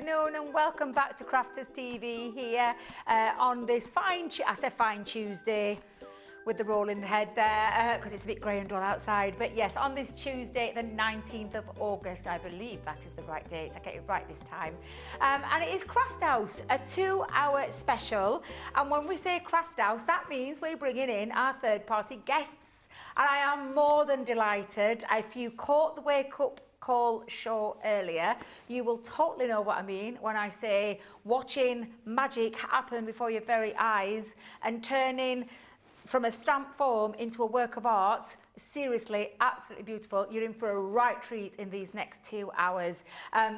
afternoon and welcome back to Crafters TV here on this fine Tuesday with the roll in the head there because it's a bit grey and dull outside. But yes, on this Tuesday, the 19th of August, I believe that is the right date. I get it right this time. And it is Craft House, a 2-hour special. And when we say Craft House, that means we're bringing in our third-party guests. And I am more than delighted. If you caught the Wake Up Call show earlier, you will totally know what I mean when I say watching magic happen before your very eyes and turning from a stamp form into a work of art. Seriously, absolutely beautiful. You're in for a right treat in these next 2 hours.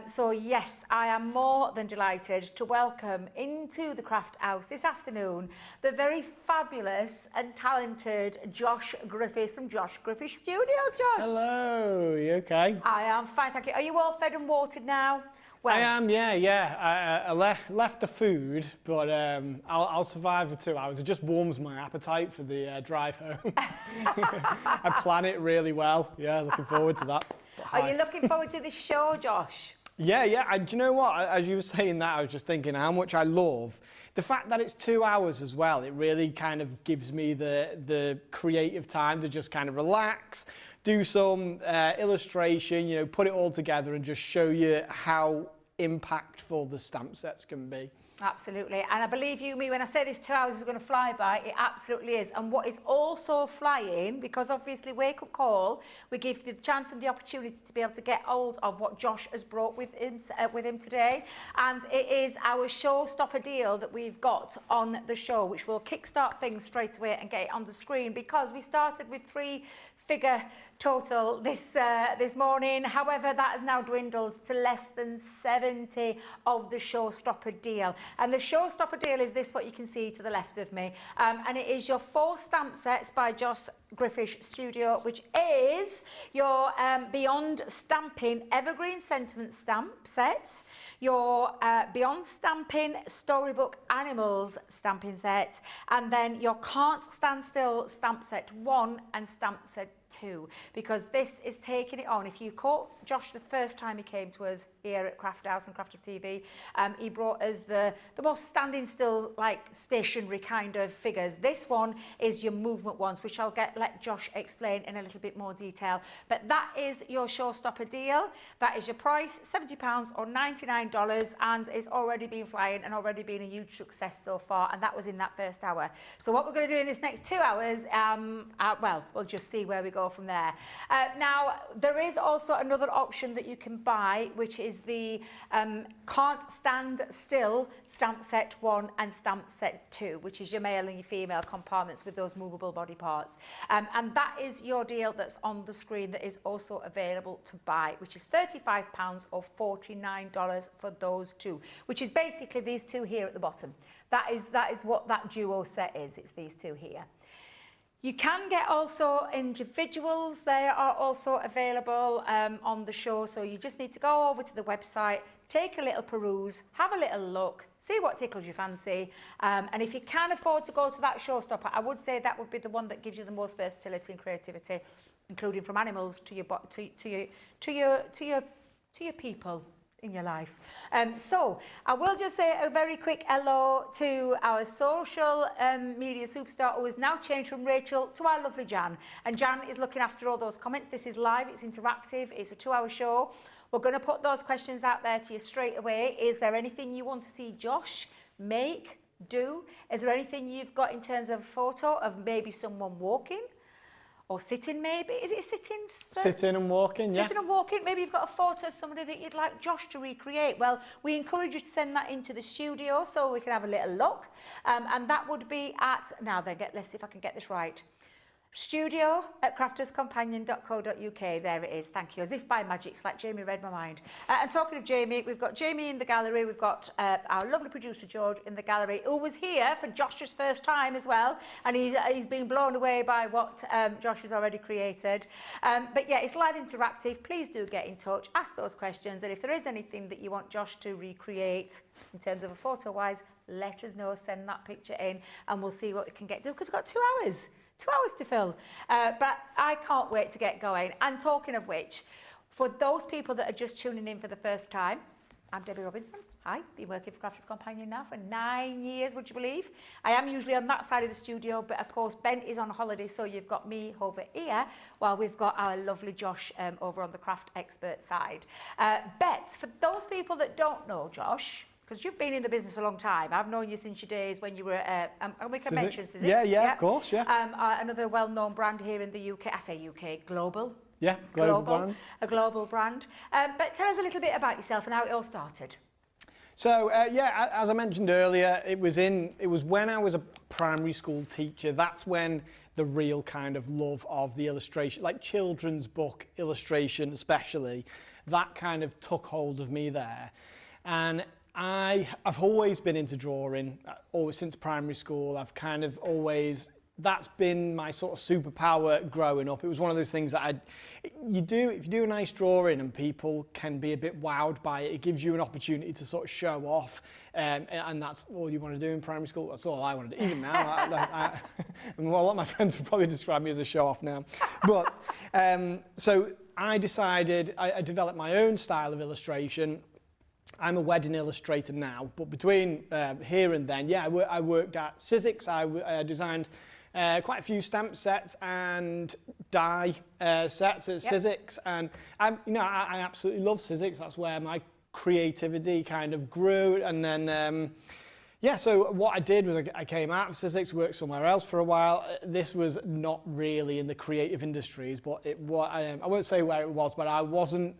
So yes, I am more than delighted to welcome into the Craft House this afternoon the very fabulous and talented Josh Griffiths from Josh Griffiths Studios. Josh. Hello, you okay? I am fine, thank you. Are you all fed and watered now? Well, I am, yeah. I left the food, but I'll survive for 2 hours. It just warms my appetite for the drive home. I plan it really well. Yeah, looking forward to that. Are you looking forward to this show, Josh? Yeah. Do you know what? As you were saying that, I was just thinking how much I love the fact that it's 2 hours as well. It really kind of gives me the creative time to just kind of relax, do some illustration, you know, put it all together and just show you how impactful the stamp sets can be. Absolutely. And I believe you me when I say this 2 hours is going to fly by, it absolutely is. And what is also flying, because obviously Wake Up Call, we give you the chance and the opportunity to be able to get hold of what Josh has brought with him today. And it is our Showstopper deal that we've got on the show, which will kickstart things straight away and get it on the screen, because we started with 3-figure total this morning. However, that has now dwindled to less than 70 of the Showstopper deal. And the Showstopper deal is this, what you can see to the left of me. And it is your 4 stamp sets by Josh Griffiths Studio, which is your Beyond Stamping Evergreen Sentiment stamp set, your Beyond Stamping Storybook Animals stamping set, and then your Can't Stand Still stamp set 1 and stamp set 2, because this is taking it on. If you caught Josh the first time he came to us here at Craft House and Crafters TV, he brought us the most standing still, like stationary kind of figures. This one is your movement ones, which I'll let Josh explain in a little bit more detail. But that is your Showstopper deal. That is your price, £70 or $99, and it's already been flying and already been a huge success so far, and that was in that first hour. So what we're going to do in this next 2 hours, well, we'll just see where we go from there. Now, there is also another option that you can buy, which is the Can't Stand Still stamp set 1 and stamp set 2, which is your male and your female compartments with those movable body parts. And that is your deal that's on the screen that is also available to buy, which is £35 or $49 for those two, which is basically these two here at the bottom. That is what that duo set is. It's these two here. You can get also individuals. They are also available on the show. So you just need to go over to the website, take a little peruse, have a little look, see what tickles your fancy. And if you can afford to go to that Showstopper, I would say that would be the one that gives you the most versatility and creativity, including from animals to your people in your life. So I will just say a very quick hello to our social media superstar, who has now changed from Rachel to our lovely Jan. And Jan is looking after all those comments. This is live, it's interactive, it's a 2-hour show. We're going to put those questions out there to you straight away. Is there anything you want to see Josh make, do? Is there anything you've got in terms of a photo of maybe someone walking? Or sitting, maybe? Is it sitting? Sitting and walking, yeah. Sitting and walking. Maybe you've got a photo of somebody that you'd like Josh to recreate. Well, we encourage you to send that into the studio so we can have a little look. And that would be at, let's see if I can get this right. studio@crafterscompanion.co.uk. There it is, thank you. As if by magic, it's like Jamie read my mind. And talking of Jamie, we've got Jamie in the gallery. We've got our lovely producer George in the gallery, who was here for Josh's first time as well, and he's been blown away by what Josh has already created. But yeah, it's live interactive. Please do get in touch, ask those questions, and if there is anything that you want Josh to recreate in terms of a photo wise, let us know, send that picture in, and we'll see what we can get to, because we've got 2 hours. 2 hours to fill, but I can't wait to get going. And talking of which, for those people that are just tuning in for the first time, I'm Debby Robinson. Hi, been working for Crafters Companion now for 9 years, would you believe? I am usually on that side of the studio, but of course Ben is on holiday, so you've got me over here, while we've got our lovely Josh over on the craft expert side. Bets, for those people that don't know Josh, because you've been in the business a long time. I've known you since your days when you were, and we can mention Sizzix. Yeah, of course, yeah. Another well-known brand here in the UK. I say UK, global. Yeah, global brand. A global brand. But tell us a little bit about yourself and how it all started. So, yeah, as I mentioned earlier, it was when I was a primary school teacher. That's when the real kind of love of the illustration, like children's book illustration especially, that kind of took hold of me there. And I've always been into drawing, always since primary school. I've kind of always, that's been my sort of superpower growing up. It was one of those things that if you do a nice drawing and people can be a bit wowed by it, it gives you an opportunity to sort of show off, and that's all you want to do in primary school. That's all I want to do. Even now, well, a lot of my friends would probably describe me as a show off now. But so I decided, I developed my own style of illustration. I'm a wedding illustrator now, but between here and then, yeah, I worked at Sizzix. I designed quite a few stamp sets and die sets at Sizzix, and I absolutely love Sizzix. That's where my creativity kind of grew, and then yeah. So what I did was I came out of Sizzix, worked somewhere else for a while. This was not really in the creative industries, but I won't say where it was, but I wasn't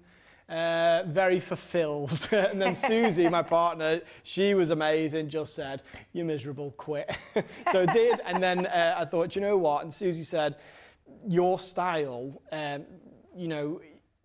very fulfilled. And then Susie, my partner, she was amazing, just said, "You're miserable, quit." So I did, and then I thought, you know what? And Susie said, "Your style,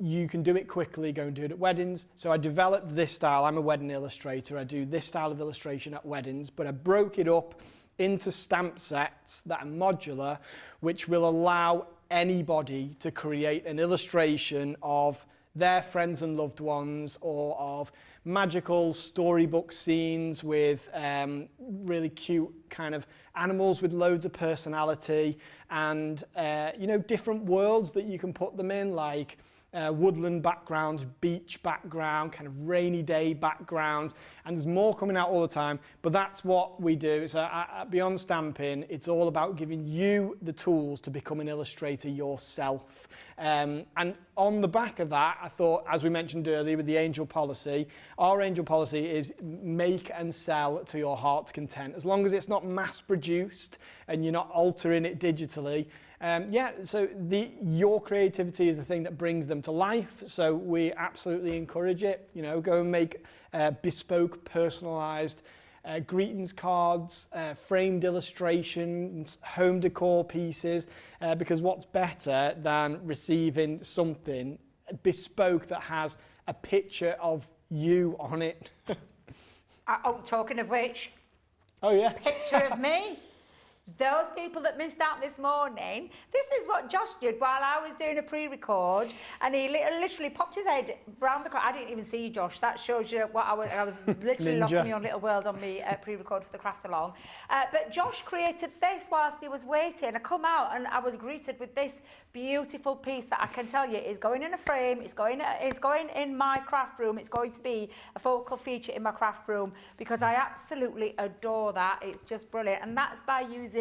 you can do it quickly, go and do it at weddings." So I developed this style. I'm a wedding illustrator. I do this style of illustration at weddings, but I broke it up into stamp sets that are modular, which will allow anybody to create an illustration of their friends and loved ones, or of magical storybook scenes with really cute kind of animals with loads of personality, and different worlds that you can put them in, like woodland backgrounds, beach background, kind of rainy day backgrounds, and there's more coming out all the time. But that's what we do. So beyond stamping, it's all about giving you the tools to become an illustrator yourself. And on the back of that, I thought, as we mentioned earlier with the angel policy, our angel policy is make and sell to your heart's content. As long as it's not mass produced and you're not altering it digitally, so your creativity is the thing that brings them to life. So we absolutely encourage it. Go and make bespoke, personalised greetings cards, framed illustrations, home decor pieces, because what's better than receiving something bespoke that has a picture of you on it? Talking of which, oh yeah, picture of me. Those people that missed out this morning, this is what Josh did while I was doing a pre-record, and he literally popped his head round the corner. I didn't even see Josh. That shows you what I was literally lost in my own little world on the pre-record for the craft along. But Josh created this whilst he was waiting. I come out and I was greeted with this beautiful piece that I can tell you is going in a frame. It's going in my craft room. It's going to be a focal feature in my craft room, because I absolutely adore that. It's just brilliant, and that's by using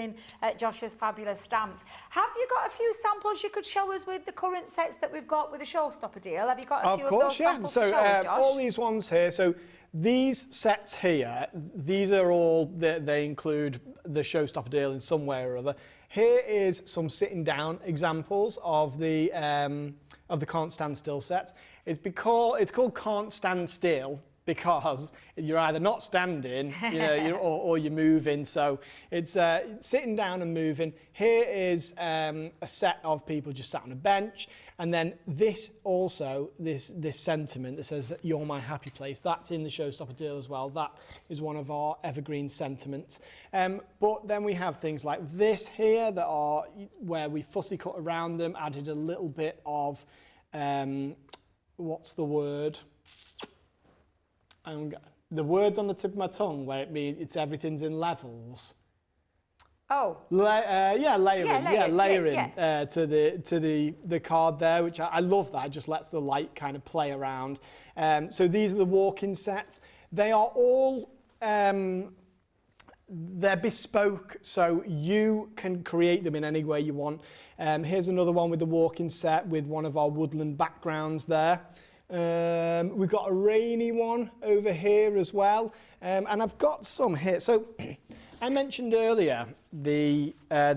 Josh's fabulous stamps. Have you got a few samples you could show us with the current sets that we've got with the Showstopper deal? Have you got a few of those samples to show us, Josh? All these ones here. So these sets here, these are all, they include the Showstopper deal in some way or other. Here is some sitting down examples of the Can't Stand Still sets. It's called Can't Stand Still because you're either not standing, or you're moving. So it's sitting down and moving. Here is a set of people just sat on a bench, and then this sentiment that says "You're my happy place." That's in the Showstopper deal as well. That is one of our evergreen sentiments. But then we have things like this here that are where we fussy cut around them, added a little bit of what's the word? The word's on the tip of my tongue, where it means everything's in levels. Oh. Layering to the card there, which I love that. It just lets the light kind of play around. So these are the walk-in sets. They are all they're bespoke, so you can create them in any way you want. Here's another one with the walk-in set with one of our woodland backgrounds there. We've got a rainy one over here as well, and I've got some here. So I mentioned earlier the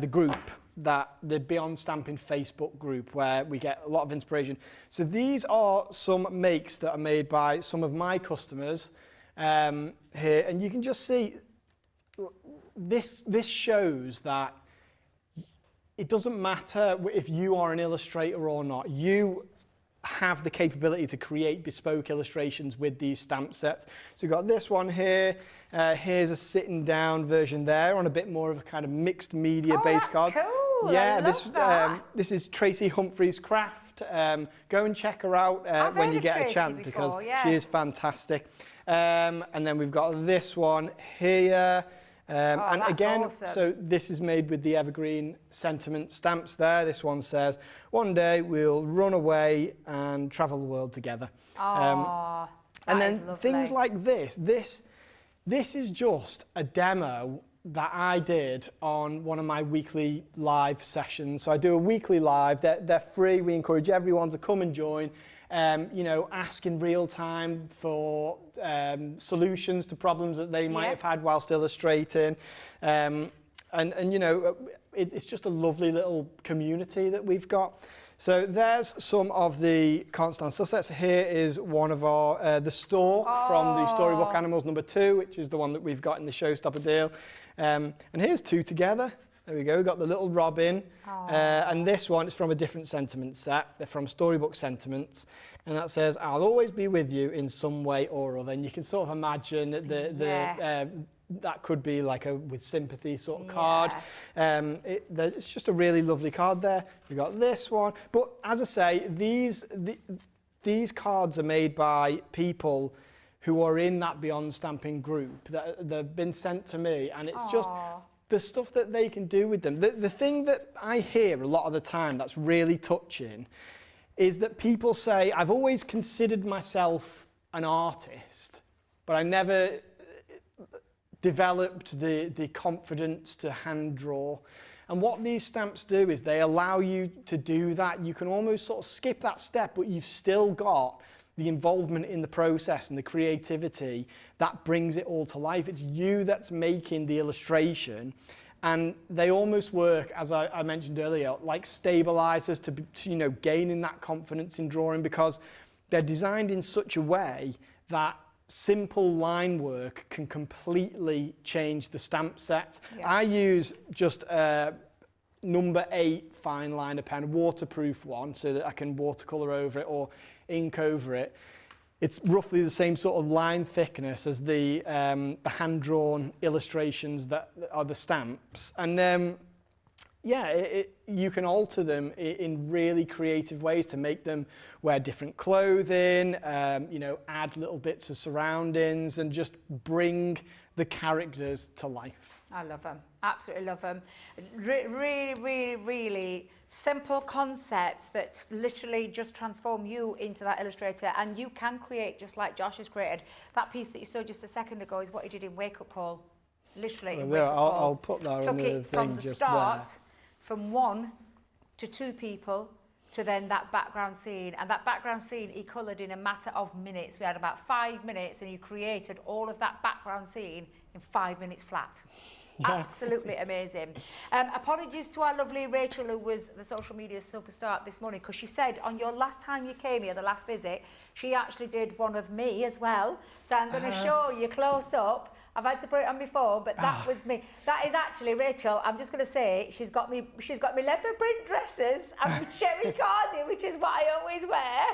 group, the Beyond Stamping Facebook group, where we get a lot of inspiration. So these are some makes that are made by some of my customers here, and you can just see this shows that it doesn't matter if you are an illustrator or not. You have the capability to create bespoke illustrations with these stamp sets. So we've got this one here. Here's a sitting down version there on a bit more of a kind of mixed media based card. Cool. Yeah, that. this is Tracy Humphrey's craft. Go and check her out when you get a chance, because she is fantastic. And then we've got this one here. And again, awesome. So this is made with the evergreen sentiment stamps there. This one says, one day we'll run away and travel the world together. And then things like this is just a demo that I did on one of my weekly live sessions. So I do a weekly live, they're free. We encourage everyone to come and join. Ask in real time for solutions to problems that they might have had whilst illustrating. It's just a lovely little community that we've got. So there's some of the can't stand still sets. Here is one of our, the stork from the Storybook Animals #2, which is the one that we've got in the Showstopper deal. And here's two together. There we go, we've got the little robin, and this one is from a different sentiment set. They're from Storybook Sentiments, and that says, I'll always be with you in some way or other. And you can sort of imagine that could be like a with sympathy sort of card. It's just a really lovely card there. We've got this one, but as I say, these cards are made by people who are in that Beyond Stamping group. They've been sent to me, and it's just the stuff that they can do with them. The thing that I hear a lot of the time that's really touching is that people say, I've always considered myself an artist, but I never developed the confidence to hand draw. And what these stamps do is they allow you to do that. You can almost sort of skip that step, but you've still got the involvement in the process and the creativity that brings it all to life. It's you that's making the illustration, and they almost work, as I mentioned earlier, like stabilizers to gaining that confidence in drawing, because they're designed in such a way that simple line work can completely change the stamp set. I use just a #8 fine liner pen, waterproof one, so that I can watercolor over it or ink over it. It's roughly the same sort of line thickness as the hand-drawn illustrations that are the stamps. And you can alter them in really creative ways to make them wear different clothing, add little bits of surroundings, and just bring the characters to life. I love them. Absolutely love them. Really, really, really simple concepts that literally just transform you into that illustrator, and you can create just like Josh has created. That piece that you saw just a second ago is what he did in Wake Up Call. Literally in Wake Up Call. I'll put that on the thing from the just start, there. from 1 to 2 people, to then that background scene. And that background scene he coloured in a matter of minutes. We had about 5 minutes, and he created all of that background scene in 5 minutes flat. Absolutely amazing. Apologies to our lovely Rachel, who was the social media superstar this morning, because she said on your last time you came here, the last visit, she actually did one of me as well. So I'm going to show you close up. I've had to put it on before, but that was me. That is actually Rachel. I'm just going to say she's got me leopard print dresses and my cherry cardi, which is what I always wear.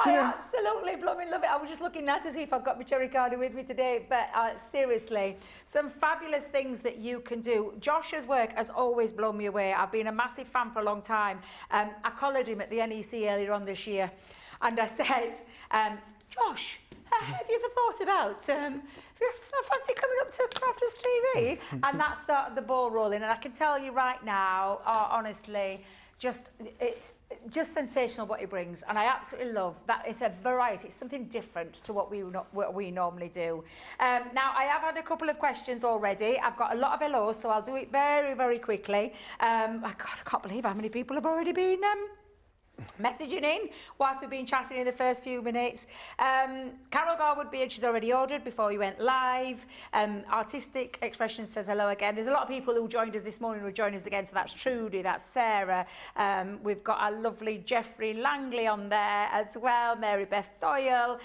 I absolutely blooming love it. I was just looking now to see if I've got my cherry cardi with me today, but seriously, some fabulous things that you can do. Josh's work has always blown me away. I've been a massive fan for a long time. I collared him at the NEC earlier on this year, and I said, Josh, have you ever thought about, I fancy coming up to Crafters TV? And that started the ball rolling. And I can tell you right now, honestly, just sensational what he brings. And I absolutely love that it's a variety. It's something different to what we normally do. Now, I have had a couple of questions already. I've got a lot of hellos, so I'll do it very, very quickly. I can't believe how many people have already been messaging in whilst we've been chatting in the first few minutes. Carol Garwood Beard, she's already ordered before you went live. Artistic Expression says hello again. There's a lot of people who joined us this morning who joined us again, so that's Trudy, that's Sarah. We've got our lovely Jeffrey Langley on there as well, Mary Beth Doyle,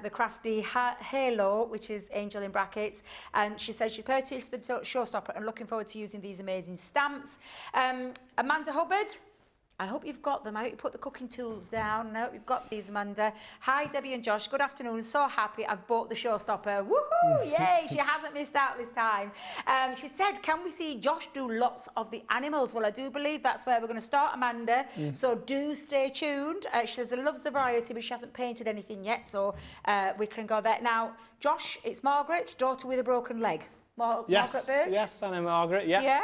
the crafty Halo, which is Angel in brackets, and she says she purchased the Showstopper and looking forward to using these amazing stamps. Amanda Hubbard, I hope you've got them. I hope you put the cooking tools down. I hope you've got these, Amanda. Hi, Debbie and Josh. Good afternoon. So happy I've bought the Showstopper. Woohoo! Yay! She hasn't missed out this time. She said, can we see Josh do lots of the animals? Well, I do believe that's where we're going to start, Amanda. So do stay tuned. She says she loves the variety, but she hasn't painted anything yet, so we can go there. Now, Josh, it's Margaret, daughter with a broken leg. Yes, Margaret Birch? yes, I know Margaret, yeah. Yeah.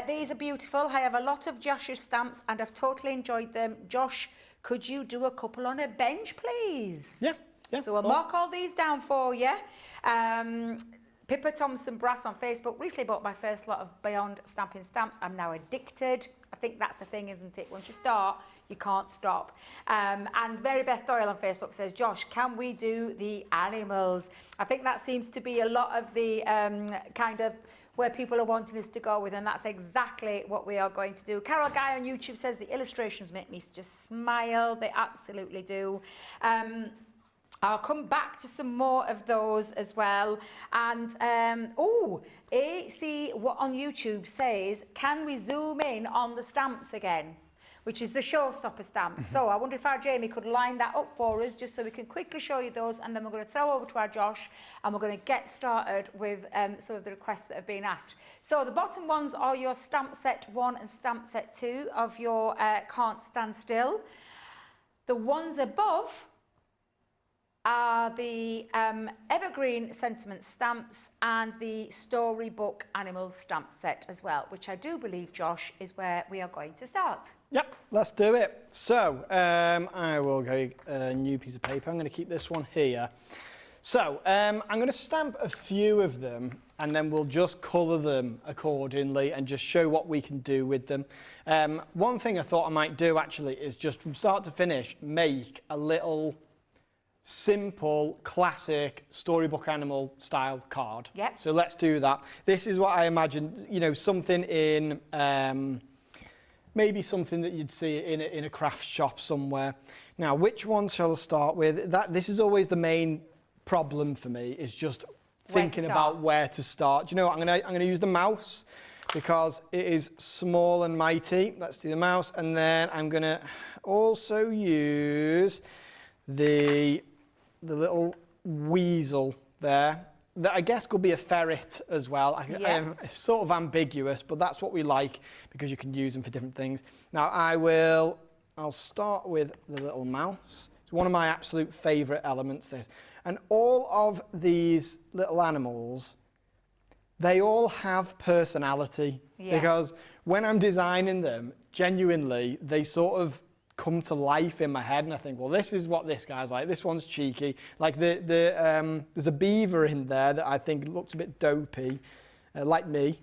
These are beautiful. I have a lot of Josh's stamps and I've totally enjoyed them. Josh, could you do a couple on a bench, please? Yeah, yeah. So we'll mark all these down for you. Pippa Thompson Brass on Facebook. Recently bought my first lot of Beyond Stamping Stamps. I'm now addicted. I think that's the thing, isn't it? Once you start, you can't stop. And Mary Beth Doyle on Facebook says, Josh, can we do the animals? I think that seems to be a lot of the kind of where people are wanting us to go with, and that's exactly what we are going to do. Carol Guy on YouTube says the illustrations make me just smile. They absolutely do. I'll come back to some more of those as well. And AC on YouTube says, can we zoom in on the stamps again? Which is the Showstopper stamp. So I wonder if our Jamie could line that up for us, just so we can quickly show you those, and then we're going to throw over to our Josh, and we're going to get started with some of the requests that have been asked. So the bottom ones are your stamp set 1 and stamp set 2 of your Can't Stand Still. The ones above are the Evergreen Sentiment stamps and the Storybook Animals stamp set as well, which I do believe, Josh, is where we are going to start. Yep, let's do it. So I will go a new piece of paper. I'm going to keep this one here. So I'm going to stamp a few of them, and then we'll just colour them accordingly and just show what we can do with them. One thing I thought I might do actually is just from start to finish make a little simple, classic storybook animal style card. Yep. So let's do that. This is what I imagine, you know, something in, maybe something that you'd see in a craft shop somewhere. Now, which one shall I start with? This is always the main problem for me, is just thinking about where to start. Do you know what? I'm gonna use the mouse because it is small and mighty. Let's do the mouse, and then I'm gonna also use the little weasel there, that I guess could be a ferret as well. It's sort of ambiguous, but that's what we like because you can use them for different things. Now I'll start with the little mouse. It's one of my absolute favourite elements, this. And all of these little animals, they all have personality, because when I'm designing them, genuinely, they sort of come to life in my head, and I think, well, this is what this guy's like. This one's cheeky. Like there's a beaver in there that I think looks a bit dopey, like me.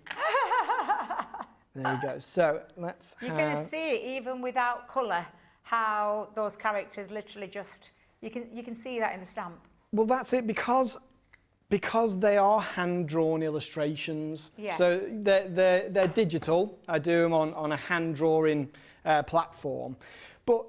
There we go. So let's. You're going to see, even without colour, how those characters literally just you can see that in the stamp. Well, that's it, because they are hand-drawn illustrations. Yeah. So they're digital. I do them on a hand-drawing platform. But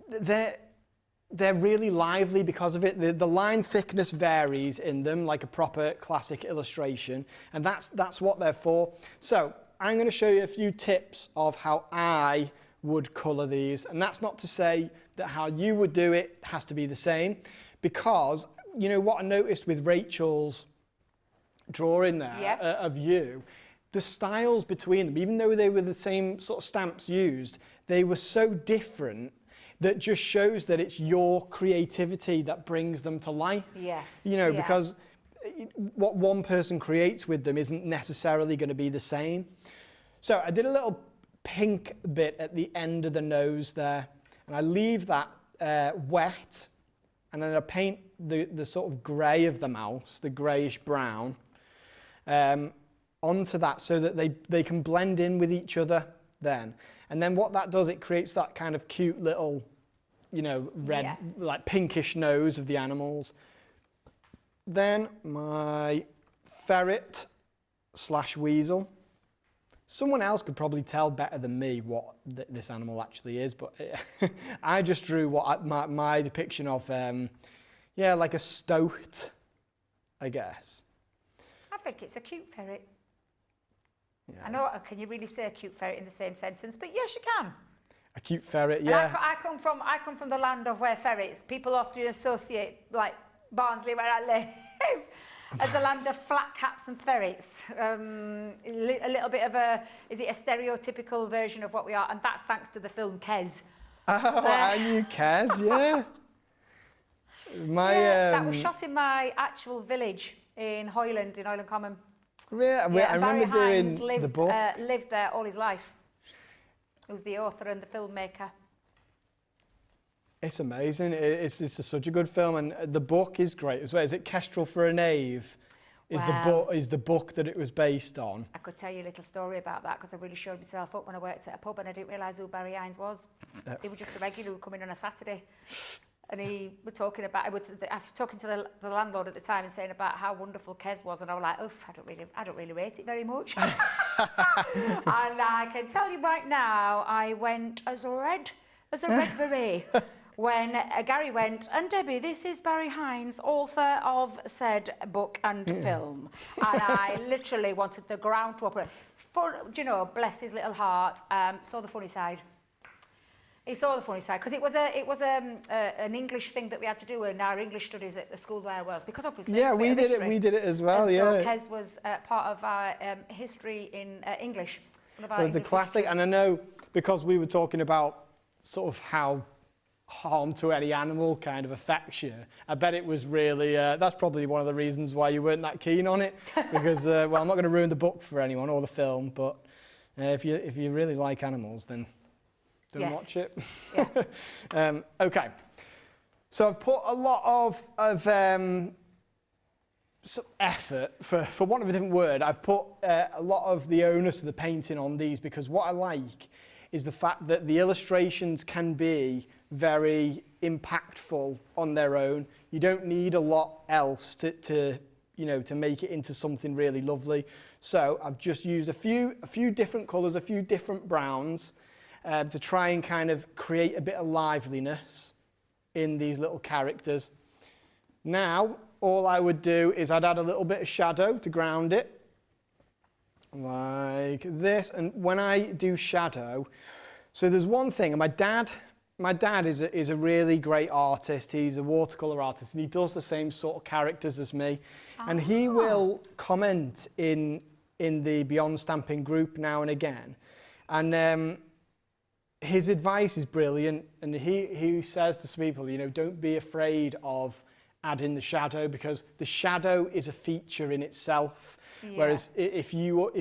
they're really lively because of it. The line thickness varies in them, like a proper classic illustration, and that's what they're for. So I'm going to show you a few tips of how I would colour these, and that's not to say that how you would do it has to be the same, because you know what I noticed with Rachel's drawing there of you, the styles between them, even though they were the same sort of stamps used, they were so different that just shows that it's your creativity that brings them to life. Yes. You know, because what one person creates with them isn't necessarily going to be the same. So I did a little pink bit at the end of the nose there, and I leave that wet, and then I paint the sort of grey of the mouse, the greyish brown, onto that so that they can blend in with each other then. And then what that does, it creates that kind of cute little, you know, red, like pinkish nose of the animals. Then my ferret / weasel. Someone else could probably tell better than me what this animal actually is, but I just drew what my depiction of, like a stoat, I guess. I think it's a cute ferret. Yeah. I know, can you really say a cute ferret in the same sentence? But yes, you can. A cute ferret, yeah. And I come from the land of where ferrets, people often associate, like Barnsley, where I live, as the land of flat caps and ferrets. A little bit of is it a stereotypical version of what we are? And that's thanks to the film Kes. Oh, I knew Kes, yeah. That was shot in my actual village in Hoyland Common. Really? Yeah, I remember doing the book. Lived there all his life. He was the author and the filmmaker. It's amazing. It's such a good film, and the book is great as well. Is it Kestrel for a Knave? Is the book that it was based on? I could tell you a little story about that because I really showed myself up when I worked at a pub and I didn't realise who Barry Hines was. He was just a regular who would come in on a Saturday. And he was talking about, I was talking to the landlord at the time and saying about how wonderful Kes was, and I was like, I don't really rate it very much. And I can tell you right now, I went as red beret when Gary went, and Debbie, this is Barry Hines, author of said book and film. And I literally wanted the ground to open. You know, bless his little heart, saw the funny side. He saw the funny side because it was an English thing that we had to do in our English studies at the school where I was, because obviously we did it as well. And so Kes was part of our history in English. It's a classic, and I know because we were talking about sort of how harm to any animal kind of affects you. I bet it was really that's probably one of the reasons why you weren't that keen on it, because well, I'm not going to ruin the book for anyone or the film, but if you really like animals, then. Don't watch it. Yeah. Okay. So I've put a lot of effort, for want of a different word, I've put a lot of the onus of the painting on these, because what I like is the fact that the illustrations can be very impactful on their own. You don't need a lot else to make it into something really lovely. So I've just used a few different colours, a few different browns, to try and kind of create a bit of liveliness in these little characters. Now, all I would do is I'd add a little bit of shadow to ground it, like this. And when I do shadow, so there's one thing, and my dad is a really great artist. He's a watercolour artist, and he does the same sort of characters as me. And he will comment in the Beyond Stamping group now and again. And his advice is brilliant, and he says to people, don't be afraid of adding the shadow, because the shadow is a feature in itself. Yeah. Whereas if you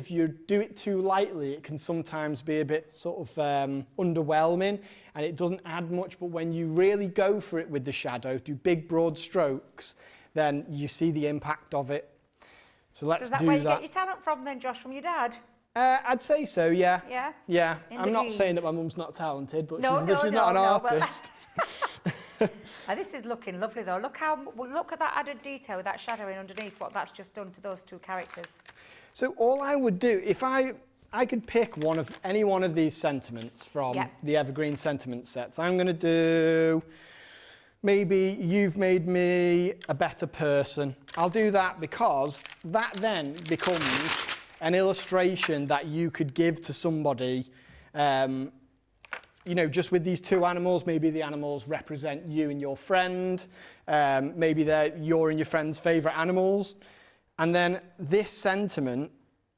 do it too lightly, it can sometimes be a bit sort of underwhelming, and it doesn't add much. But when you really go for it with the shadow, do big broad strokes, then you see the impact of it. So let's do that. Is that where you get your talent from then, Josh, from your dad? I'd say so, yeah. Yeah? Yeah. I'm not saying that my mum's not talented, but she's not an artist. Now, this is looking lovely though. Look at that added detail with that shadowing underneath, what that's just done to those two characters. So all I would do, if I could pick any one of these sentiments from the Evergreen Sentiment sets, I'm going to do maybe You've Made Me a Better Person. I'll do that because that then becomes an illustration that you could give to somebody, just with these two animals. Maybe the animals represent you and your friend. Maybe they're your and your friend's favourite animals. And then this sentiment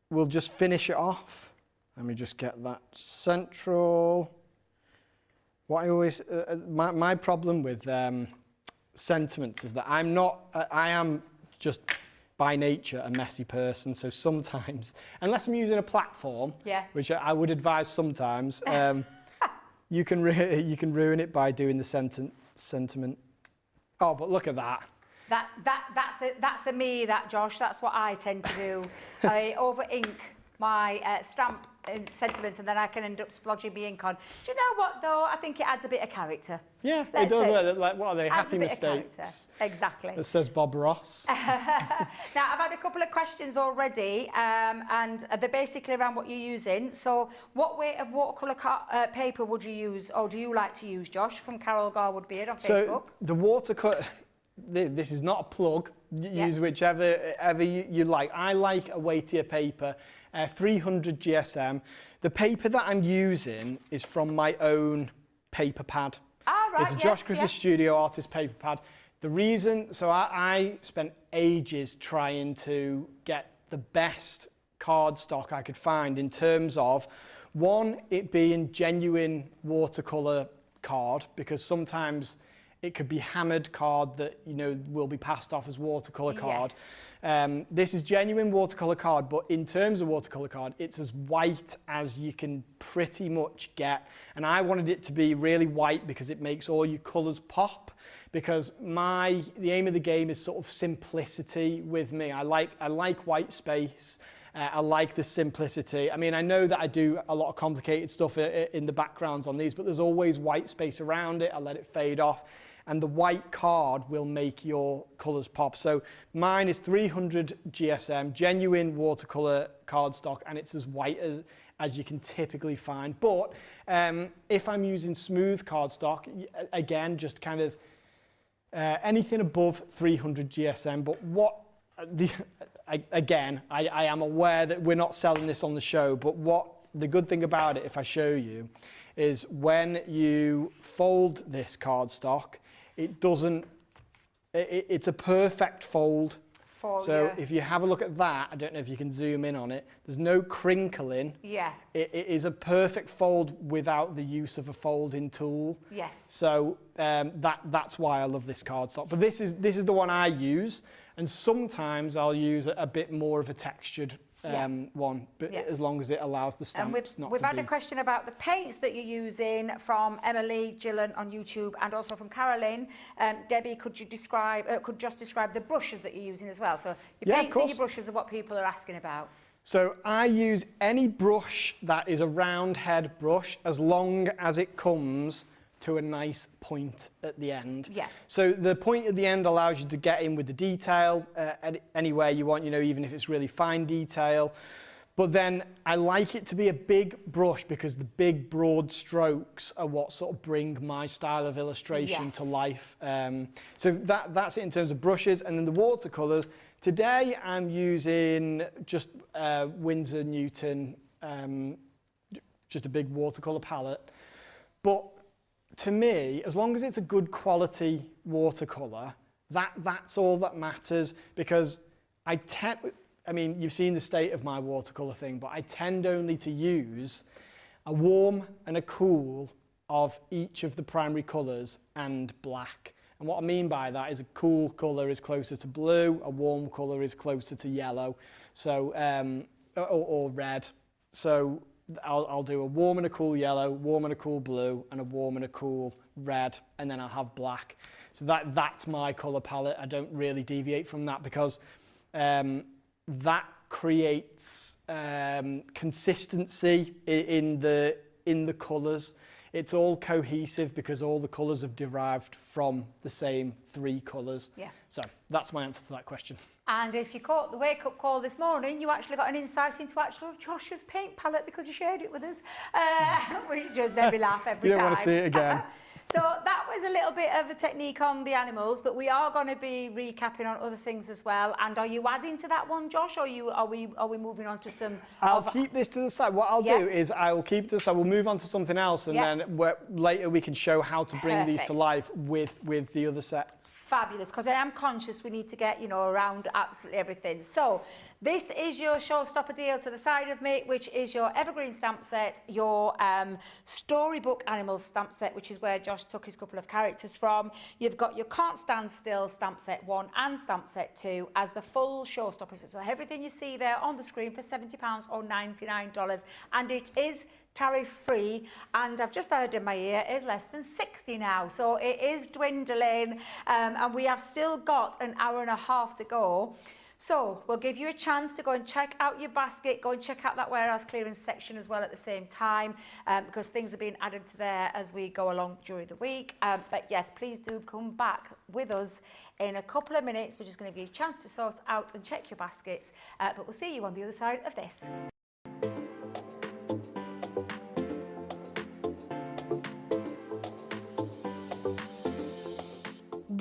will just finish it off. Let me just get that central. what I always, my problem with sentiments is that I am just by nature a messy person. So sometimes, unless I'm using a platform, which I would advise sometimes, you can ruin it by doing the sentiment. Oh, but look at that. That's a me, that, Josh. That's what I tend to do. I over ink my stamp in sentiment, and then I can end up splodging my ink on. Do you know what, though? I think it adds a bit of character. Yeah, it does. Like, what are they? Happy mistakes. Exactly. That says Bob Ross. Now, I've had a couple of questions already, and they're basically around what you're using. So, what weight of watercolour paper would you use, or do you like to use, Josh? From Carol Garwood Beard on Facebook. So, the watercolour, this is not a plug. Use whichever you like. I like a weightier paper. 300 GSM. The paper that I'm using is from my own paper pad. Right, it's a Josh Griffiths Studio Artist paper pad. The reason, so I spent ages trying to get the best cardstock I could find in terms of, one, it being genuine watercolour card, because sometimes it could be hammered card that, you know, will be passed off as watercolour card. This is genuine watercolour card, but in terms of watercolour card, it's as white as you can pretty much get. And I wanted it to be really white because it makes all your colours pop. Because the aim of the game is sort of simplicity with me. I like white space. I like the simplicity. I mean, I know that I do a lot of complicated stuff in the backgrounds on these, but there's always white space around it. I let it fade off. And the white card will make your colours pop. So mine is 300 GSM, genuine watercolour cardstock, and it's as white as you can typically find. But if I'm using smooth cardstock, again, just kind of anything above 300 GSM. But again, I am aware that we're not selling this on the show, but the good thing about it, if I show you, is when you fold this cardstock, it's a perfect fold. So if you have a look at that, I don't know if you can zoom in on it, there's no crinkling. Yeah. It is a perfect fold without the use of a folding tool. Yes. So that's why I love this cardstock. But this is the one I use, and sometimes I'll use a bit more of a textured one, but as long as it allows the stamps not to be. We've had a question about the paints that you're using from Emily Gillen on YouTube, and also from Carolyn. Debbie, could you just describe the brushes that you're using as well? So your paints and your brushes are what people are asking about. So I use any brush that is a round head brush, as long as it comes to a nice point at the end. Yeah. So the point at the end allows you to get in with the detail anywhere you want, you know, even if it's really fine detail. But then I like it to be a big brush, because the big broad strokes are what sort of bring my style of illustration to life. So that's it in terms of brushes. And then the watercolours, today I'm using just Winsor Newton, just a big watercolour palette. But to me, as long as it's a good quality watercolour, that's all that matters, because I mean, you've seen the state of my watercolour thing, but I tend only to use a warm and a cool of each of the primary colours and black. And what I mean by that is a cool colour is closer to blue, a warm colour is closer to yellow, so or red. So I'll do a warm and a cool yellow, warm and a cool blue, and a warm and a cool red, and then I'll have black. So that's my colour palette. I don't really deviate from that, because that creates consistency in the colours. It's all cohesive because all the colours have derived from the same three colours. Yeah. So that's my answer to that question. And if you caught the wake-up call this morning, you actually got an insight into Josh's paint palette, because you shared it with us. We just made me laugh every time. You don't want to see it again. So that was a little bit of the technique on the animals, but we are going to be recapping on other things as well. And are you adding to that one, Josh, or are we moving on to some? I'll keep this to the side. What I'll do is I will keep it to the side. We'll move on to something else, and then later we can show how to bring these to life with the other sets. Fabulous, because I am conscious we need to get, you know, around absolutely everything. So This is your Showstopper deal to the side of me, which is your evergreen stamp set, your storybook animals stamp set, which is where Josh took his couple of characters from. You've got your Can't Stand Still stamp set 1 and stamp set 2 as the full Showstopper. So everything you see there on the screen for £70 or $99, and it is tariff free, and I've just heard in my ear is less than 60 now, so it is dwindling, and we have still got an hour and a half to go. So we'll give you a chance to go and check out your basket, go and check out that warehouse clearance section as well at the same time, because things are being added to there as we go along during the week. But yes, please do come back with us in a couple of minutes. We're just going to give you a chance to sort out and check your baskets, but we'll see you on the other side of this.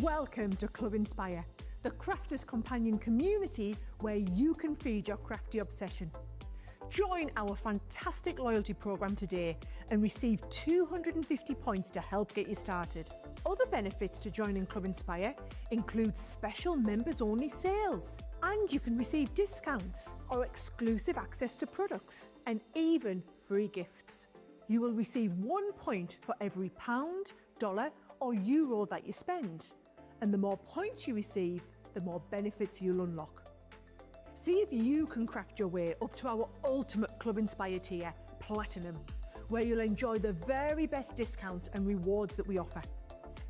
Welcome to Club Inspire, the Crafters Companion community where you can feed your crafty obsession. Join our fantastic loyalty program today and receive 250 points to help get you started. Other benefits to joining Club Inspire include special members-only sales, and you can receive discounts or exclusive access to products, and even free gifts. You will receive 1 point for every pound, dollar or euro that you spend. And the more points you receive, the more benefits you'll unlock. See if you can craft your way up to our ultimate Club Inspire tier, Platinum, where you'll enjoy the very best discounts and rewards that we offer.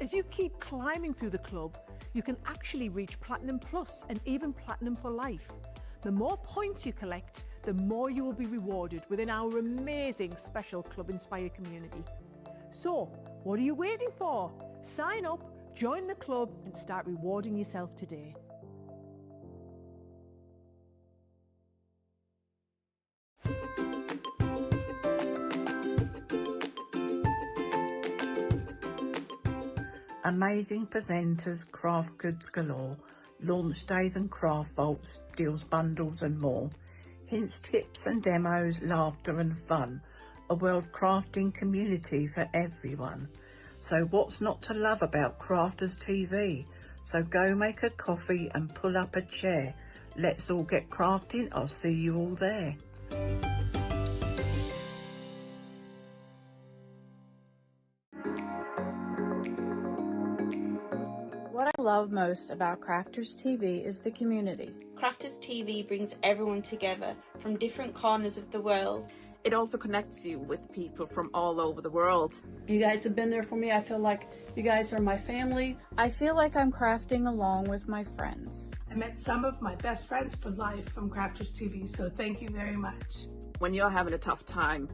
As you keep climbing through the club, you can actually reach Platinum Plus and even Platinum for life. The more points you collect, the more you will be rewarded within our amazing special Club Inspire community. So, what are you waiting for? Sign up, join the club and start rewarding yourself today. Amazing presenters, craft goods galore, launch days and craft vaults, deals bundles and more. Hints, tips and demos, laughter and fun. A world crafting community for everyone. So what's not to love about Crafters TV? So go make a coffee and pull up a chair. Let's all get crafting. I'll see you all there. What I love most about Crafters TV is the community. Crafters TV brings everyone together from different corners of the world. It also connects you with people from all over the world. You guys have been there for me. I feel like you guys are my family. I feel like I'm crafting along with my friends. I met some of my best friends for life from Crafters TV, so thank you very much. When you're having a tough time,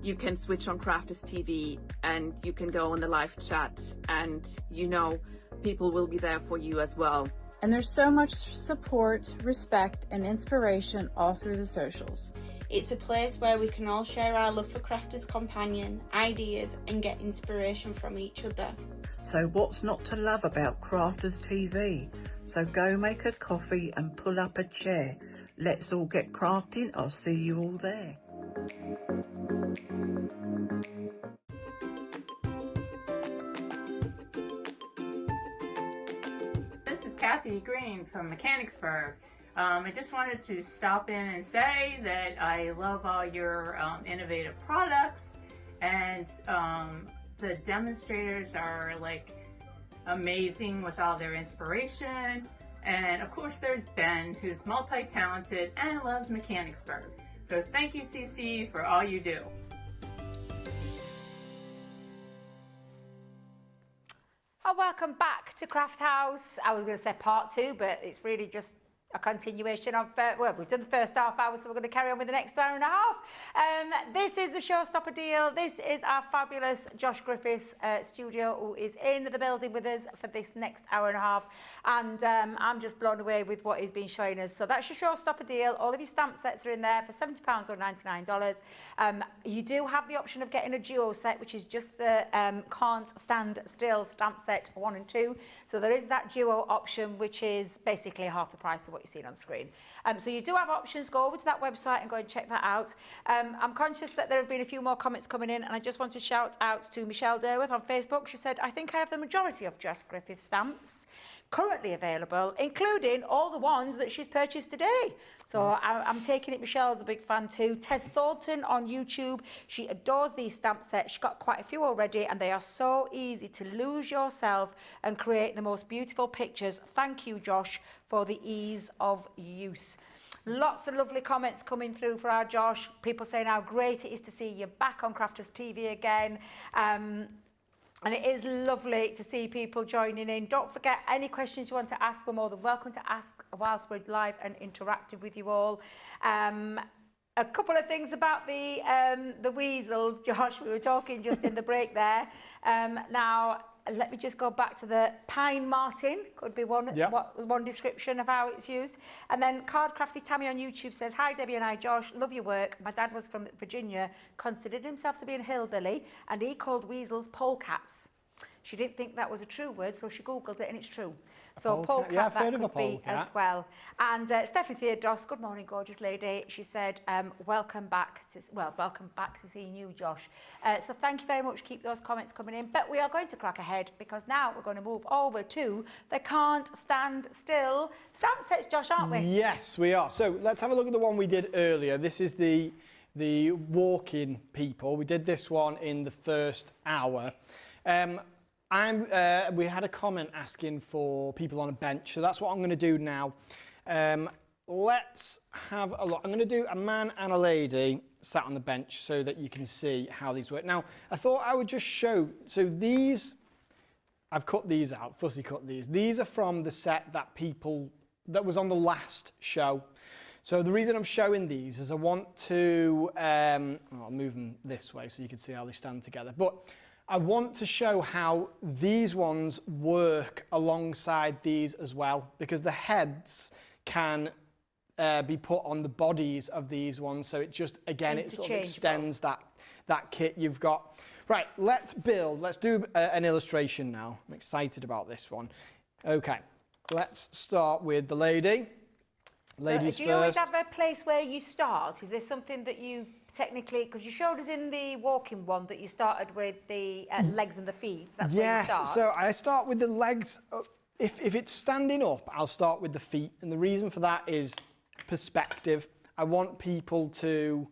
you can switch on Crafters TV and you can go on the live chat, and you know people will be there for you as well. And there's so much support, respect, and inspiration all through the socials. It's a place where we can all share our love for Crafters Companion, ideas and get inspiration from each other. So what's not to love about Crafters TV? So go make a coffee and pull up a chair. Let's all get crafting. I'll see you all there. This is Kathy Green from Mechanicsburg. I just wanted to stop in and say that I love all your innovative products, and the demonstrators are like amazing with all their inspiration. And of course there's Ben, who's multi-talented and loves Mechanicsburg. So thank you, CC, for all you do. Oh, welcome back to Craft House. I was going to say part 2, but it's really just a continuation of, well, we've done the first half hour, so we're going to carry on with the next hour and a half. This is the Showstopper deal. This is our fabulous Josh Griffiths studio, who is in the building with us for this next hour and a half. And I'm just blown away with what he's been showing us. So that's your Showstopper deal. All of your stamp sets are in there for £70 or $99. You do have the option of getting a duo set, which is just the Can't Stand Still stamp set 1 and 2. So there is that duo option, which is basically half the price of what you're seeing on screen. So you do have options. Go over to that website and go and check that out. I'm conscious that there have been a few more comments coming in, and I just want to shout out to Michelle Derworth on Facebook. She said, I think I have the majority of Josh Griffith stamps. currently available, including all the ones that she's purchased today. So I'm taking it. Michelle's a big fan too. Tess Thornton on YouTube. She adores these stamp sets. She's got quite a few already, and they are so easy to lose yourself and create the most beautiful pictures. Thank you, Josh, for the ease of use. Lots of lovely comments coming through for our Josh. People saying how great it is to see you back on Crafters TV again. And it is lovely to see people joining in. Don't forget, any questions you want to ask, we're more than welcome to ask whilst we're live and interactive with you all. A couple of things about the weasels, Josh. We were talking just in the break there. Now, let me just go back to the pine marten. Could be one description of how it's used. And then Card Crafty Tammy on YouTube says, hi Debbie and hi Josh, love your work. My dad was from Virginia, considered himself to be a hillbilly, and he called weasels polecats. She didn't think that was a true word, so she Googled it and it's true. So polecat, that could be as well. And Stephanie Theodos, good morning, gorgeous lady. She said, welcome back to seeing you, Josh. So thank you very much. Keep those comments coming in. But we are going to crack ahead because now we're going to move over to the Can't Stand Still stamp sets, Josh, aren't we? Yes, we are. So let's have a look at the one we did earlier. This is the walking people. We did this one in the first hour. We had a comment asking for people on a bench, so that's what I'm going to do now. Let's have a look. I'm going to do a man and a lady sat on the bench so that you can see how these work. Now, I thought I would just show, so these, I've cut these out, fussy cut these. These are from the set that was on the last show. So the reason I'm showing these is I want to, I'll move them this way so you can see how they stand together. But I want to show how these ones work alongside these as well, because the heads can be put on the bodies of these ones. So it just, again, it sort of extends that kit you've got. Right, let's do an illustration now. I'm excited about this one. Okay, let's start with the lady. Ladies first. Do you always have a place where you start? Is there something that you technically, because you showed us in the walking one that you started with the legs and the feet. That's where you start. So I start with the legs. If it's standing up, I'll start with the feet. And the reason for that is perspective. I want people to,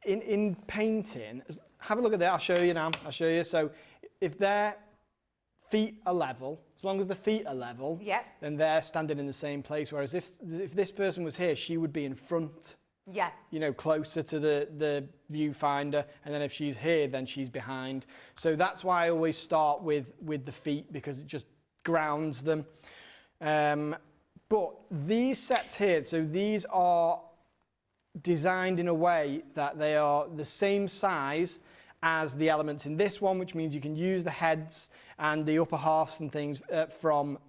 in painting, have a look at that. I'll show you now. I'll show you. So if their feet are level, as long as the feet are level, then they're standing in the same place. Whereas if this person was here, she would be in front. Yeah. You know, closer to the viewfinder, and then if she's here, then she's behind. So that's why I always start with the feet, because it just grounds them. But these sets here, so these are designed in a way that they are the same size as the elements in this one, which means you can use the heads and the upper halves and things from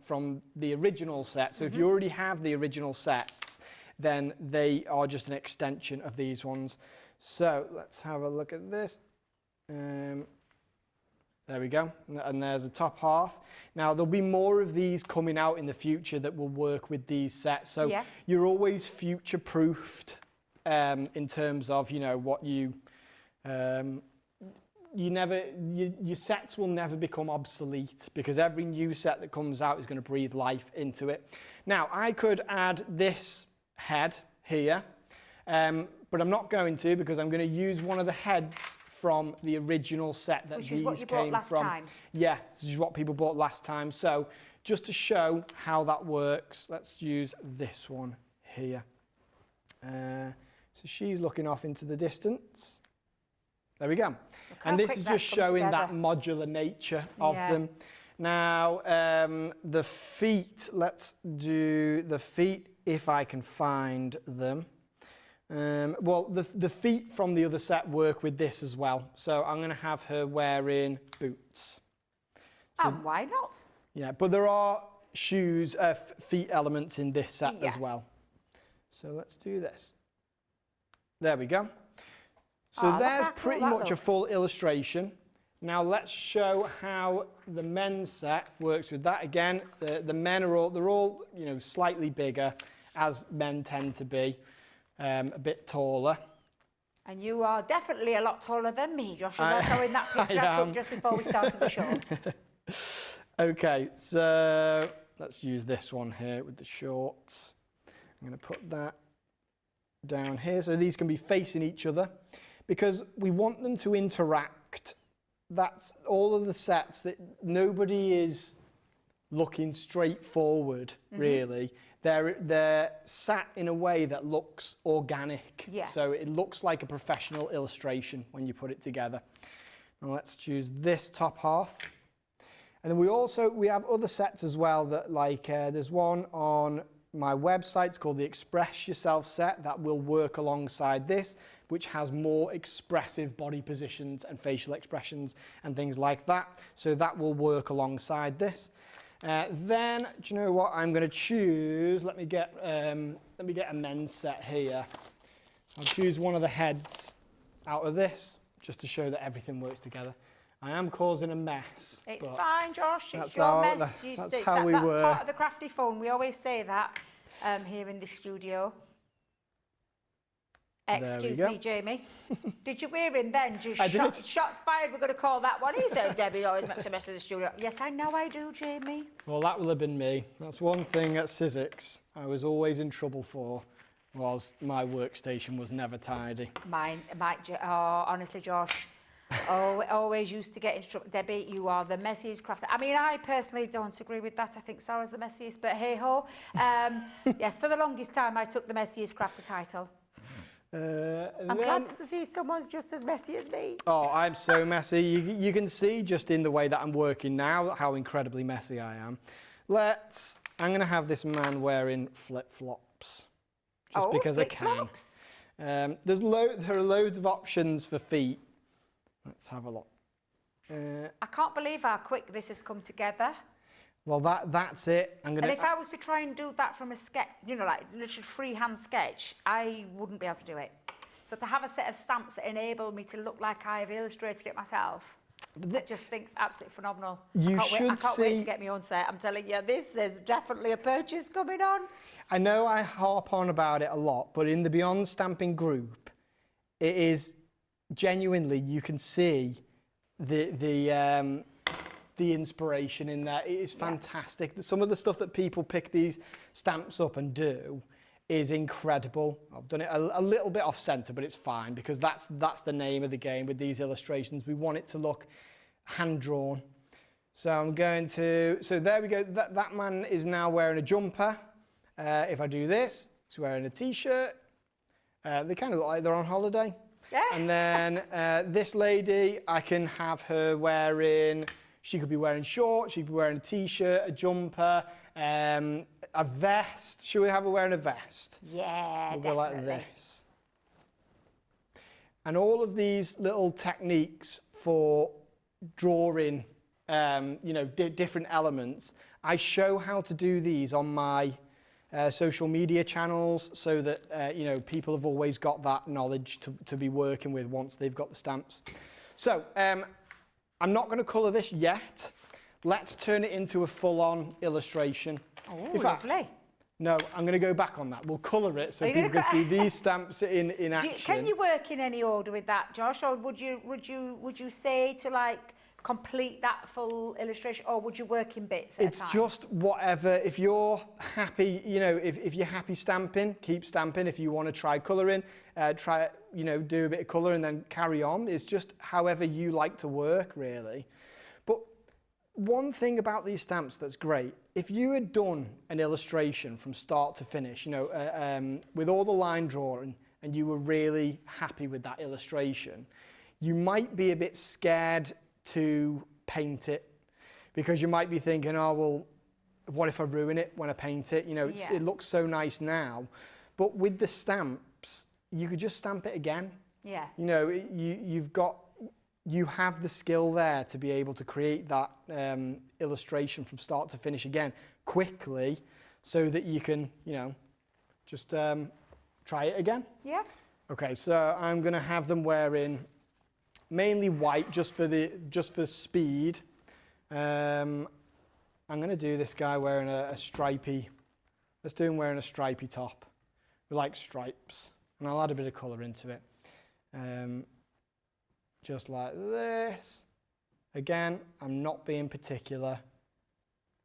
the original set. So if you already have the original sets, then they are just an extension of these ones. So let's have a look at this. There we go. And there's a top half. Now, there'll be more of these coming out in the future that will work with these sets. So you're always future-proofed in terms of, you know, what you... your sets will never become obsolete, because every new set that comes out is going to breathe life into it. Now, I could add this head here, but I'm not going to, because I'm going to use one of the heads from the original set that these came from. Yeah, this is what people bought last time. So just to show how that works, let's use this one here. So she's looking off into the distance. There we go. And this is just showing that modular nature of them. Now, the feet, let's do the feet if I can find them. Well, the feet from the other set work with this as well. So I'm going to have her wearing boots. So, why not? Yeah, but there are shoes, feet elements in this set as well. So let's do this. There we go. So there's pretty much a full illustration. Now let's show how the men's set works with that. Again, the men are all you know, slightly bigger, as men tend to be, a bit taller. And you are definitely a lot taller than me, Josh, as I saw in that picture I took just before we started the show. Okay, so let's use this one here with the shorts. I'm going to put that down here. So these can be facing each other because we want them to interact. That's all of the sets that nobody is looking straight forward, really. They're sat in a way that looks organic. Yeah. So it looks like a professional illustration when you put it together. Now let's choose this top half. And then we have other sets as well that there's one on my website. It's called the Express Yourself set that will work alongside this, which has more expressive body positions and facial expressions and things like that. So that will work alongside this. Then, do you know what I'm going to choose? Let me get a men's set here. I'll choose one of the heads out of this just to show that everything works together. I am causing a mess. It's fine, Josh. It's your how, mess. That's how we work. That's part of the crafty fun. We always say that here in the studio. Excuse me, Jamie. Did you wear him then? Shots fired, we're going to call that one. He said Debbie always makes a mess of the studio. Yes, I know I do, Jamie. Well, that will have been me. That's one thing at Sizzix I was always in trouble for, was my workstation was never tidy. Honestly, Josh, always used to get in trouble. Debbie, you are the messiest crafter. I mean, I personally don't agree with that. I think Sarah's the messiest, but hey-ho. Yes, for the longest time, I took the messiest crafter title. I'm glad to see someone's just as messy as me. Oh, I'm so messy. You can see just in the way that I'm working now how incredibly messy I am. I'm going to have this man wearing flip-flops. Just because I can. There are loads of options for feet. Let's have a look. I can't believe how quick this has come together. Well, that's it. And if I was to try and do that from a sketch, like literally freehand sketch, I wouldn't be able to do it. So to have a set of stamps that enable me to look like I've illustrated it myself, I just think it's absolutely phenomenal. I can't wait to get my own set. I'm telling you, there's definitely a purchase coming on. I know I harp on about it a lot, but in the Beyond Stamping group, it is genuinely, you can see the inspiration in there. It is fantastic. Yeah. Some of the stuff that people pick these stamps up and do is incredible. I've done it a little bit off center, but it's fine because that's the name of the game with these illustrations. We want it to look hand-drawn. So I'm going to, so there we go. That man is now wearing a jumper. If I do this, he's wearing a t-shirt. They kind of look like they're on holiday. Yeah. And then this lady, I can have her wearing, she could be wearing shorts, she could be wearing a t-shirt, a jumper, a vest. Should we have her wearing a vest? Yeah, we'll go like this. And all of these little techniques for drawing, different elements, I show how to do these on my social media channels so that, people have always got that knowledge to be working with once they've got the stamps. So, I'm not going to colour this yet. Let's turn it into a full-on illustration. Oh, lovely. No, I'm going to go back on that. We'll colour it so people can see these stamps in action. Can you work in any order with that, Josh, or would you say to complete that full illustration, or would you work in bits at a time? It's just whatever. If you're happy, if you're happy stamping, keep stamping. If you want to try colouring, do a bit of colour and then carry on. It's just however you like to work, really. But one thing about these stamps that's great, if you had done an illustration from start to finish, with all the line drawing, and you were really happy with that illustration, you might be a bit scared to paint it because you might be thinking, oh, well, what if I ruin it when I paint it? It looks so nice now. But with the stamps, you could just stamp it again. Yeah. You have the skill there to be able to create that illustration from start to finish again quickly so that you can, just try it again. Yeah. Okay, so I'm going to have them wearing mainly white just for speed. I'm going to do this guy wearing a stripy. Let's do him wearing a stripy top. We like stripes, and I'll add a bit of colour into it. Just like this. Again, I'm not being particular.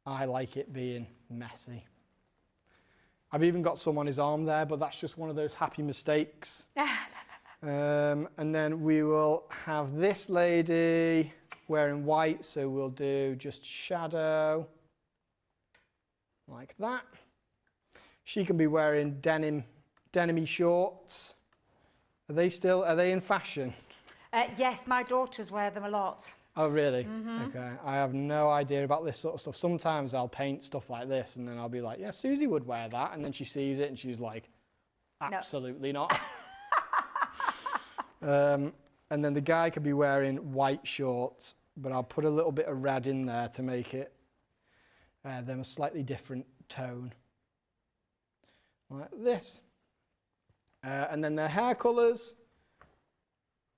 I like it being messy. I've even got some on his arm there, but that's just one of those happy mistakes. And then we will have this lady wearing white, so we'll do just shadow like that. She can be wearing denim-y shorts. Are they in fashion? Yes, my daughters wear them a lot. Oh, really? Okay. I have no idea about this sort of stuff. Sometimes I'll paint stuff like this and then I'll be like, yeah, Susie would wear that. And then she sees it and she's like, absolutely not. And then the guy could be wearing white shorts, but I'll put a little bit of red in there to make it them a slightly different tone. Like this. And then their hair colours.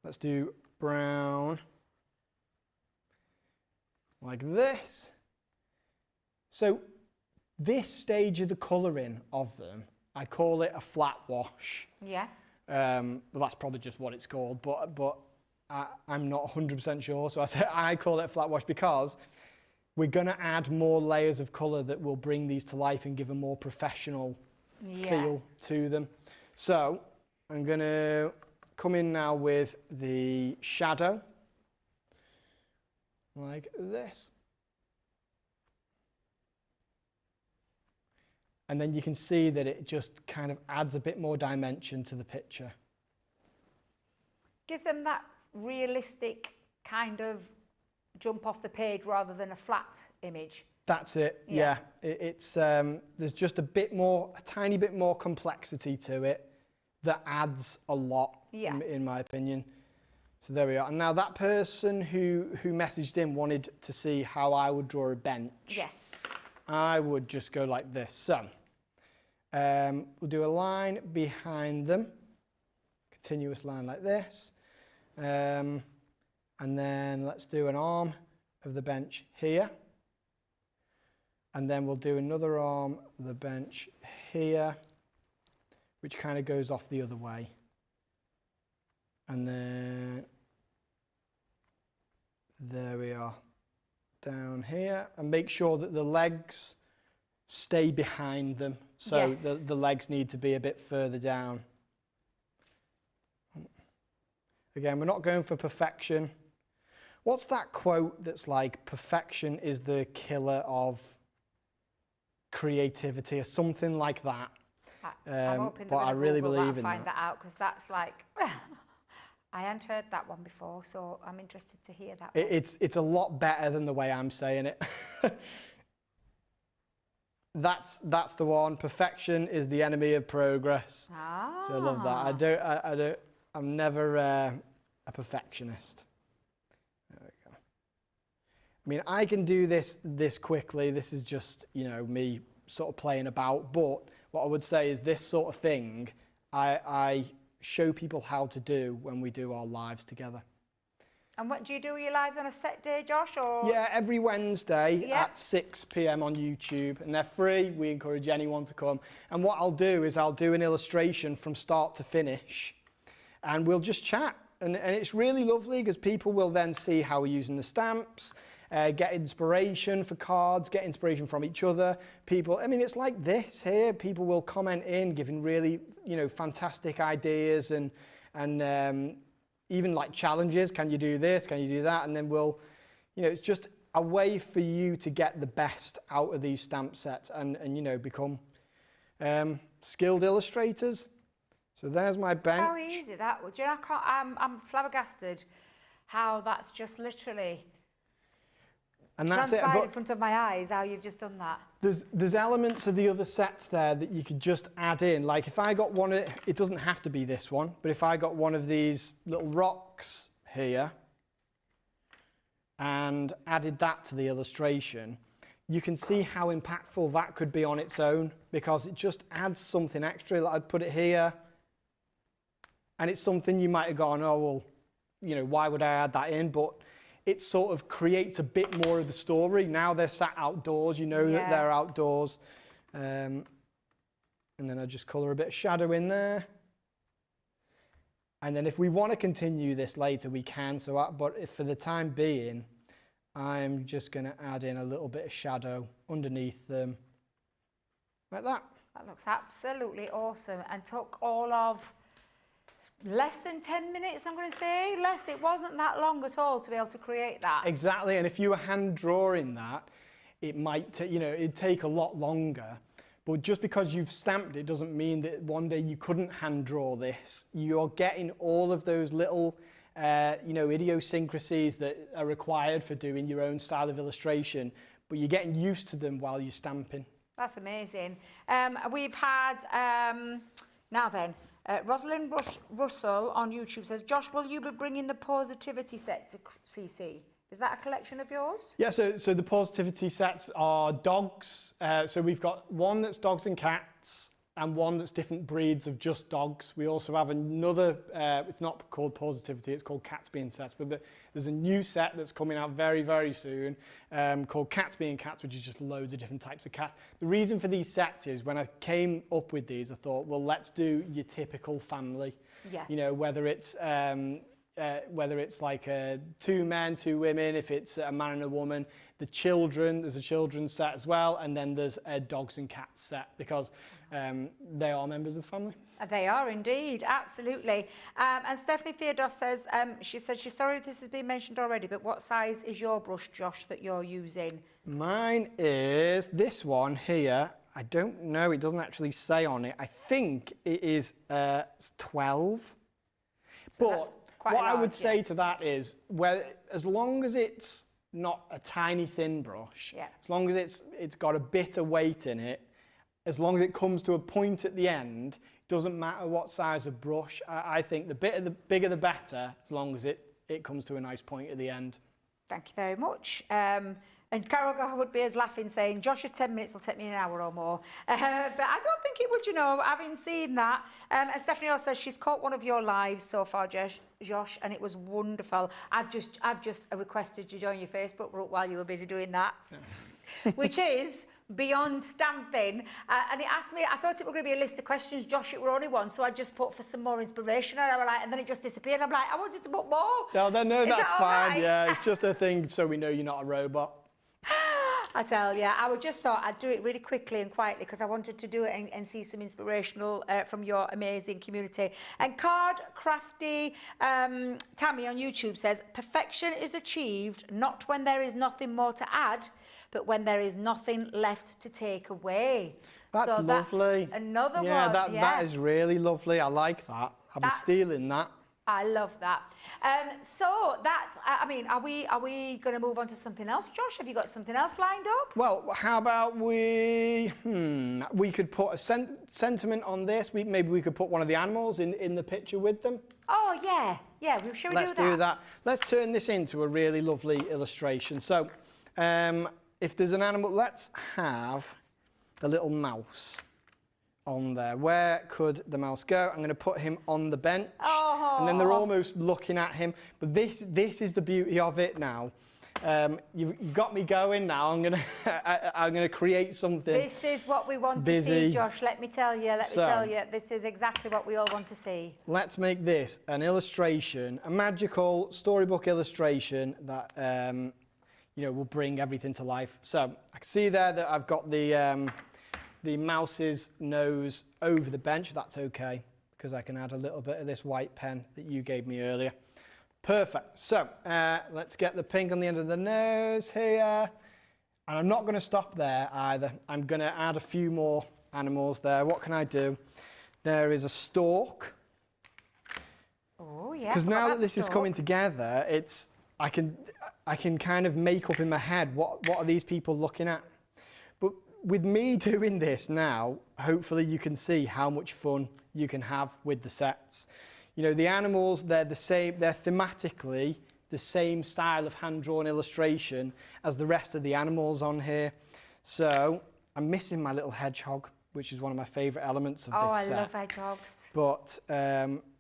Let's do brown. Like this. So this stage of the colouring of them, I call it a flat wash. Yeah. Well, that's probably just what it's called, but I'm not 100% sure. So I call it a flat wash because we're going to add more layers of colour that will bring these to life and give a more professional feel to them. So I'm going to come in now with the shadow, like this. And then you can see that it just kind of adds a bit more dimension to the picture. Gives them that realistic kind of jump off the page rather than a flat image. That's it, yeah. It's there's just a tiny bit more complexity to it that adds a lot, in my opinion. So there we are. And now that person who messaged in wanted to see how I would draw a bench. Yes. I would just go like this. So we'll do a line behind them, continuous line like this. And then let's do an arm of the bench here. And then we'll do another arm of the bench here, which kind of goes off the other way. And then there we are, down here. And make sure that the legs stay behind them. So the legs need to be a bit further down. Again, we're not going for perfection. What's that quote that's like, perfection is the killer of creativity, or something like that? I'm hoping but I really believe in find that out, because that's like, I hadn't heard that one before, so I'm interested to hear that one. It's a lot better than the way I'm saying it. That's the one. Perfection is the enemy of progress. Ah. So I love that. I'm never a perfectionist. There we go. I mean, I can do this quickly. This is just, me sort of playing about. But what I would say is this sort of thing, I show people how to do when we do our lives together. And what do you do with your lives on a set day, Josh? Or? Yeah, every Wednesday at 6 p.m. on YouTube, and they're free. We encourage anyone to come. And what I'll do is I'll do an illustration from start to finish, and we'll just chat. And it's really lovely because people will then see how we're using the stamps, get inspiration for cards, get inspiration from each other. People, I mean, it's like this here. People will comment in, giving really, fantastic ideas and even like challenges. Can you do this? Can you do that? And then we'll, it's just a way for you to get the best out of these stamp sets and become skilled illustrators. So there's my bench. How easy that would. I'm flabbergasted how that's just literally transpired in front of my eyes, how you've just done that. There's elements of the other sets there that you could just add in. Like if I got one, it doesn't have to be this one, but if I got one of these little rocks here and added that to the illustration, you can see how impactful that could be on its own, because it just adds something extra. Like I'd put it here, and it's something you might have gone, oh, well, why would I add that in? But it sort of creates a bit more of the story. Now they're sat outdoors, that they're outdoors. And then I just colour a bit of shadow in there. And then if we want to continue this later, we can. But for the time being, I'm just going to add in a little bit of shadow underneath them, like that. That looks absolutely awesome and took all of less than 10 minutes, I'm going to say. It wasn't that long at all to be able to create that. Exactly, and if you were hand drawing that, it might, it'd take a lot longer. But just because you've stamped it doesn't mean that one day you couldn't hand draw this. You're getting all of those little, idiosyncrasies that are required for doing your own style of illustration, but you're getting used to them while you're stamping. That's amazing. We've had, Rosalind Russell on YouTube says, Josh, will you be bringing the positivity set to CC? Is that a collection of yours? Yeah, so the positivity sets are dogs. So we've got one that's dogs and cats and one that's different breeds of just dogs. We also have another, it's not called positivity, it's called Cats Being Sets, but there's a new set that's coming out very, very soon called Cats Being Cats, which is just loads of different types of cats. The reason for these sets is when I came up with these, I thought, well, let's do your typical family. Yeah. Whether it's like 2 men, 2 women, if it's a man and a woman, the children, there's a children's set as well, and then there's a dogs and cats set because they are members of the family. They are indeed, absolutely. And Stephanie Theodore says, she said she's sorry if this has been mentioned already, but what size is your brush, Josh, that you're using? Mine is this one here. I don't know, it doesn't actually say on it. I think it is 12. So but what I would say to that is, as long as it's not a tiny thin brush, as long as it's got a bit of weight in it, as long as it comes to a point at the end, it doesn't matter what size of brush. I think the bigger the better, as long as it comes to a nice point at the end. Thank you very much. And Carol Garwood Beers laughing, saying, Josh's 10 minutes will take me an hour or more. But I don't think it would, having seen that. And Stephanie also says she's caught one of your lives so far, Josh, and it was wonderful. I've just requested you join your Facebook group while you were busy doing that, which is Beyond Stamping. And it asked me, I thought it was going to be a list of questions, Josh, it were only one, so I just put for some more inspiration, and then it just disappeared. I'm like, I wanted to put more. No, that's fine. Right? Yeah, it's just a thing so we know you're not a robot. I tell you, I just thought I'd do it really quickly and quietly because I wanted to do it and see some inspirational from your amazing community. And Crafty Tammy on YouTube says, perfection is achieved not when there is nothing more to add, but when there is nothing left to take away. That's so lovely. That's another one. That is really lovely. I like that. I'll be stealing that. I love that. So that's, are we going to move on to something else, Josh? Have you got something else lined up? Well, how about we could put a sentiment on this. Maybe we could put one of the animals in the picture with them. Oh, yeah. Yeah, shall we Let's do that? Let's turn this into a really lovely illustration. So, if there's an animal, let's have the little mouse on there. Where could the mouse go? I'm going to put him on the bench, and then they're almost looking at him. But this is the beauty of it now. You've got me going now. I'm gonna create something. This is what we want to see, Josh. Let me tell you. This is exactly what we all want to see. Let's make this an illustration, a magical storybook illustration that will bring everything to life. So I can see there that I've got the mouse's nose over the bench. That's okay, because I can add a little bit of this white pen that you gave me earlier. Perfect. So let's get the pink on the end of the nose here. And I'm not going to stop there either. I'm going to add a few more animals there. What can I do? There is a stork. Oh, yeah. Because now that this is coming together, I can kind of make up in my head what are these people looking at. But with me doing this now, hopefully you can see how much fun you can have with the sets. The animals, they're the same, they're thematically the same style of hand-drawn illustration as the rest of the animals on here. So I'm missing my little hedgehog, which is one of my favourite elements of this set. Oh, I love hedgehogs. But,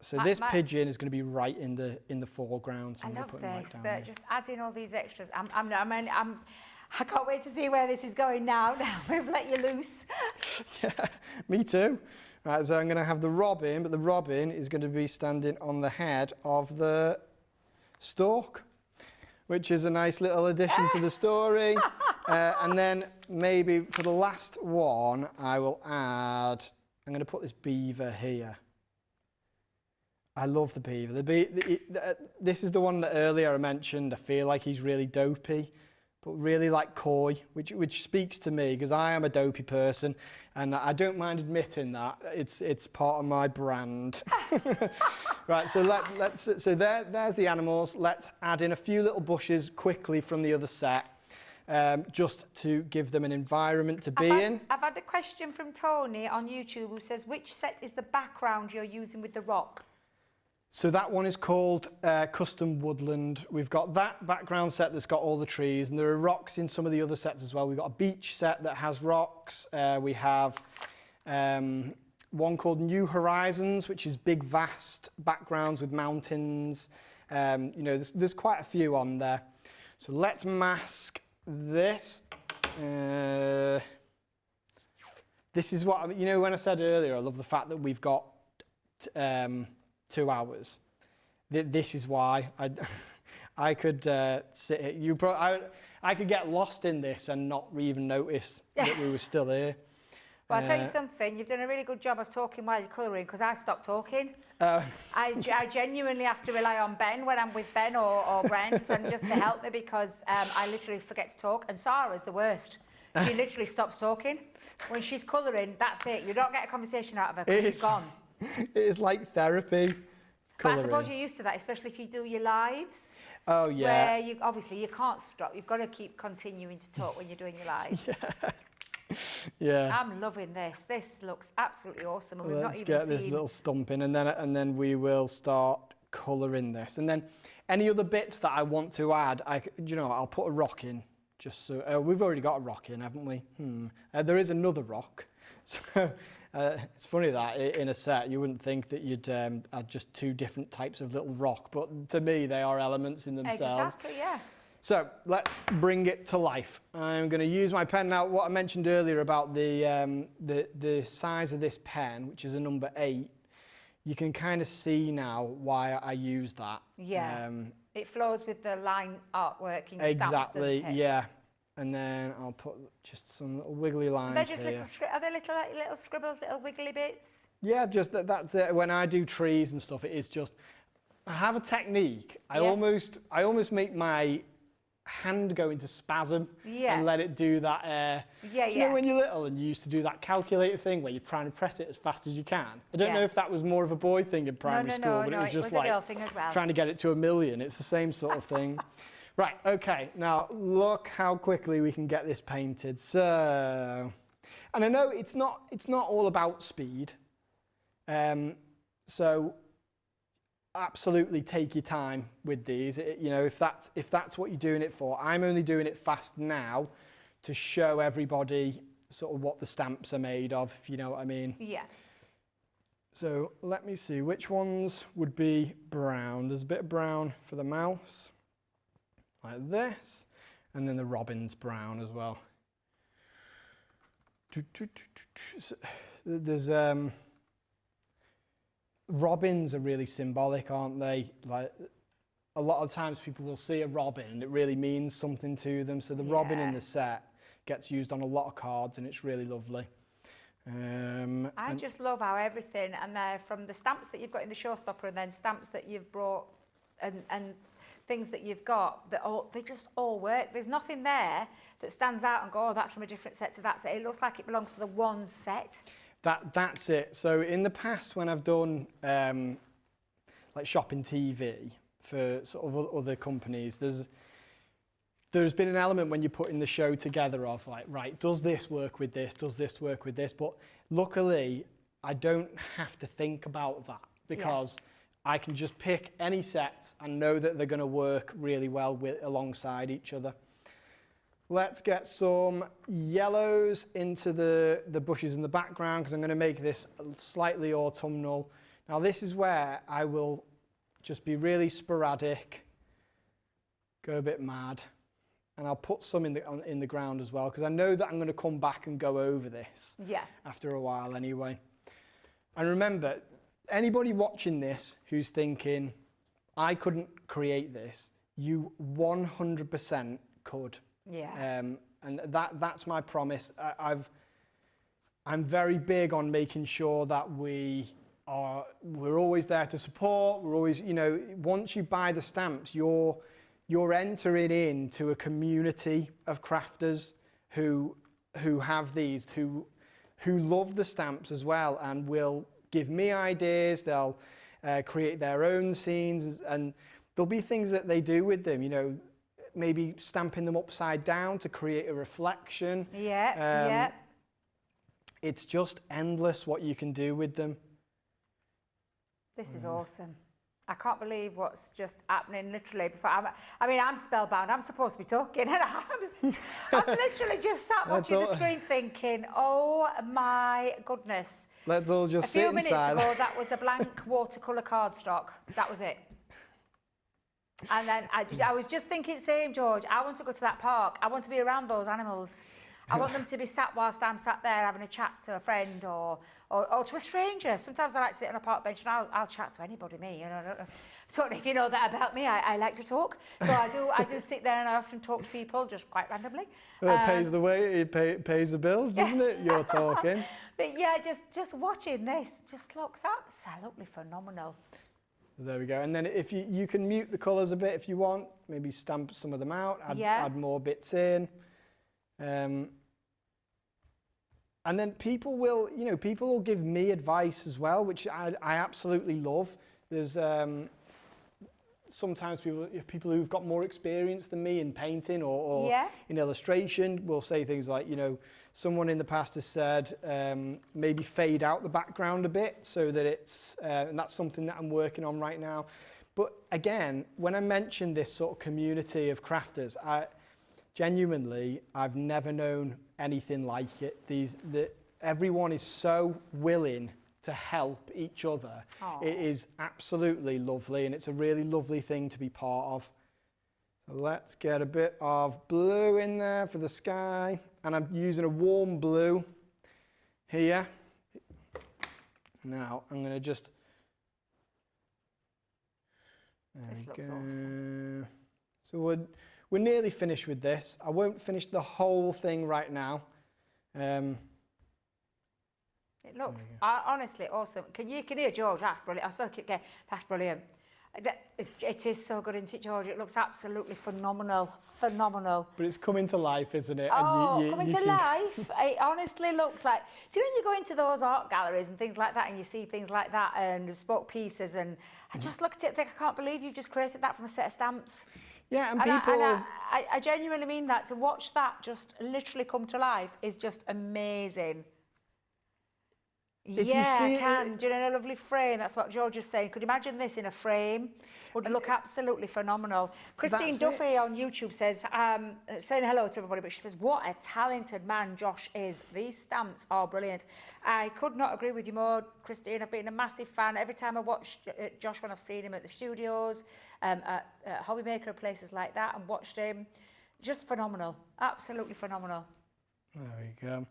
so this pigeon is going to be right in the foreground. So I love this. Right Just adding all these extras. I can't wait to see where this is going now. Now we've let you loose. Yeah, me too. Right, so I'm going to have the robin, but the robin is going to be standing on the head of the stork. which is a nice little addition to the story. And then maybe for the last one, I will add, I'm going to put this beaver here. I love the beaver. This is the one that earlier I mentioned. I feel like he's really dopey, but really like coy, which speaks to me because I am a dopey person, and I don't mind admitting that. It's part of my brand. Right, so there's the animals. Let's add in a few little bushes quickly from the other set, just to give them an environment to be in. I've had a question from Tony on YouTube who says, which set is the background you're using with the rock? So that one is called Custom Woodland. We've got that background set that's got all the trees, and there are rocks in some of the other sets as well. We've got a beach set that has rocks. We have one called New Horizons, which is big, vast backgrounds with mountains. You know, there's quite a few on there. So let's mask this. This is what, you know, when I said earlier, I love the fact that we've got 2 hours. This is why I could sit here. I could get lost in this and not even notice that we were still here. Well, I'll tell you something. You've done a really good job of talking while you're colouring, because I stopped talking. I genuinely have to rely on Ben when I'm with Ben or Brent, and just to help me, because I literally forget to talk. And Sarah's the worst. She literally stops talking. When she's colouring, that's it. You don't get a conversation out of her because she's gone. It is like therapy. But I suppose you're used to that, especially if you do your lives. Oh, yeah. Where obviously you can't stop. You've got to keep continuing to talk when you're doing your lives. Yeah. I'm loving this. This looks absolutely awesome. And we've not Let's even get this little stump in, and then we will start colouring this. And then any other bits that I want to add, you know, I'll put a rock in. Just so we've already got a rock in, haven't we? There is another rock. So it's funny that in a set you wouldn't think that you'd add just 2 different types of little rock, but to me they are elements in themselves. Exactly, yeah. So let's bring it to life. I'm going to use my pen now. What I mentioned earlier about the size of this pen, which is a number 8, you can kind of see now why I use that. Yeah. It flows with the line artwork in your exactly, stamps, yeah. And then I'll put just some little wiggly lines They're just here. are they little scribbles, little wiggly bits? Yeah, just that's it. When I do trees and stuff, it is just, I have a technique. I almost make my hand go into spasm and let it do that. Do you know when you're little and you used to do that calculator thing where you're trying to press it as fast as you can? I don't know if that was more of a boy thing in primary school, but it was just like a girl thing as well. Trying to get it to 1,000,000. It's the same sort of thing. Right, okay, now look how quickly we can get this painted. So, and I know it's not all about speed. So absolutely take your time with these. You know, if that's what you're doing it for. I'm only doing it fast now to show everybody sort of what the stamps are made of, if you know what I mean. Yeah. So let me see which ones would be brown. There's a bit of brown for the mouse, like this, and then the robin's brown as well. There's robins are really symbolic, aren't they? Like a lot of times people will see a robin and it really means something to them. So the robin in the set gets used on a lot of cards and it's really lovely. I just love how everything, and they're from the stamps that you've got in the Showstopper and then stamps that you've brought and things that you've got, that they just all work. There's nothing there that stands out and go, oh, that's from a different set to that set. It looks like it belongs to the one set. That's it. So in the past, when I've done like shopping TV for sort of other companies, there's been an element when you're putting the show together of like, right, does this work with this? Does this work with this? But luckily, I don't have to think about that because I can just pick any sets and know that they're going to work really well alongside each other. Let's get some yellows into the bushes in the background because I'm going to make this slightly autumnal. Now this is where I will just be really sporadic, go a bit mad, and I'll put some in the ground as well because I know that I'm going to come back and go over this after a while anyway. And remember, anybody watching this who's thinking, I couldn't create this, you 100% could. Yeah. And that's my promise. I'm very big on making sure that we're always there to support. We're always, you know, once you buy the stamps, you're entering into a community of crafters who have these, who love the stamps as well, and will give me ideas. They'll create their own scenes, and there'll be things that they do with them, you know, maybe stamping them upside down to create a reflection. Yeah. It's just endless what you can do with them. This is awesome. I can't believe what's just happening literally before. I'm spellbound. I'm supposed to be talking, and I'm literally just sat watching the screen thinking, oh my goodness. Let's all just sit A few minutes inside. ago, that was a blank watercolour cardstock. That was it. And then I was just thinking, same, George, I want to go to that park. I want to be around those animals. I want them to be sat whilst I'm sat there having a chat to a friend or to a stranger. Sometimes I like to sit on a park bench and I'll chat to anybody, me. You know, I don't know if you know that about me. I like to talk. So I do sit there and I often talk to people just quite randomly. Well, it pays the way, it pays the bills, doesn't it? You're talking. But yeah, just watching this just looks absolutely phenomenal. There we go. And then if you can mute the colours a bit if you want, maybe stamp some of them out, add more bits in. And then people will give me advice as well, which I absolutely love. There's sometimes people who've got more experience than me in painting or in illustration will say things like, you know, someone in the past has said maybe fade out the background a bit so that it's, and that's something that I'm working on right now. But again, when I mention this sort of community of crafters, I've never known anything like it. Everyone is so willing to help each other. Aww. It is absolutely lovely, and it's a really lovely thing to be part of. So let's get a bit of blue in there for the sky, and I'm using a warm blue here. Now I'm going to just... This looks awesome. So we're nearly finished with this. I won't finish the whole thing right now. It looks honestly awesome. Can you hear George? That's brilliant. I still keep going. That's brilliant. It is so good, isn't it, George? It looks absolutely phenomenal. Phenomenal. But it's coming to life, isn't it? Oh, coming to life. It honestly looks like... Do you know when you go into those art galleries and things like that and you see things like that and bespoke pieces, and I just look at it and think, I can't believe you've just created that from a set of stamps. Yeah, and people... I genuinely mean that. To watch that just literally come to life is just amazing. I can. Do you know, in a lovely frame? That's what George is saying. Could you imagine this in a frame? Would look absolutely phenomenal. Christine Duffy on YouTube says, saying hello to everybody, but she says, what a talented man Josh is. These stamps are brilliant. I could not agree with you more, Christine. I've been a massive fan. Every time I watch Josh when I've seen him at the studios, at Hobbymaker, places like that, and watched him, just phenomenal. Absolutely phenomenal. There we go.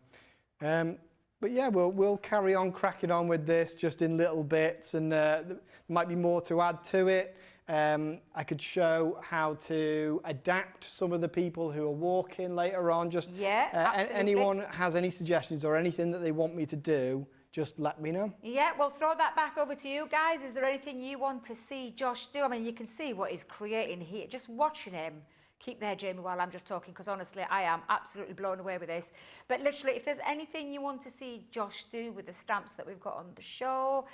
But yeah, we'll carry on cracking on with this just in little bits, and there might be more to add to it. I could show how to adapt some of the people who are walking later on. Just anyone has any suggestions or anything that they want me to do, just let me know. Yeah, we'll throw that back over to you guys. Is there anything you want to see Josh do? I mean, you can see what he's creating here. Just watching him. Keep there, Jamie, while I'm just talking, because honestly, I am absolutely blown away with this. But literally, if there's anything you want to see Josh do with the stamps that we've got on the show,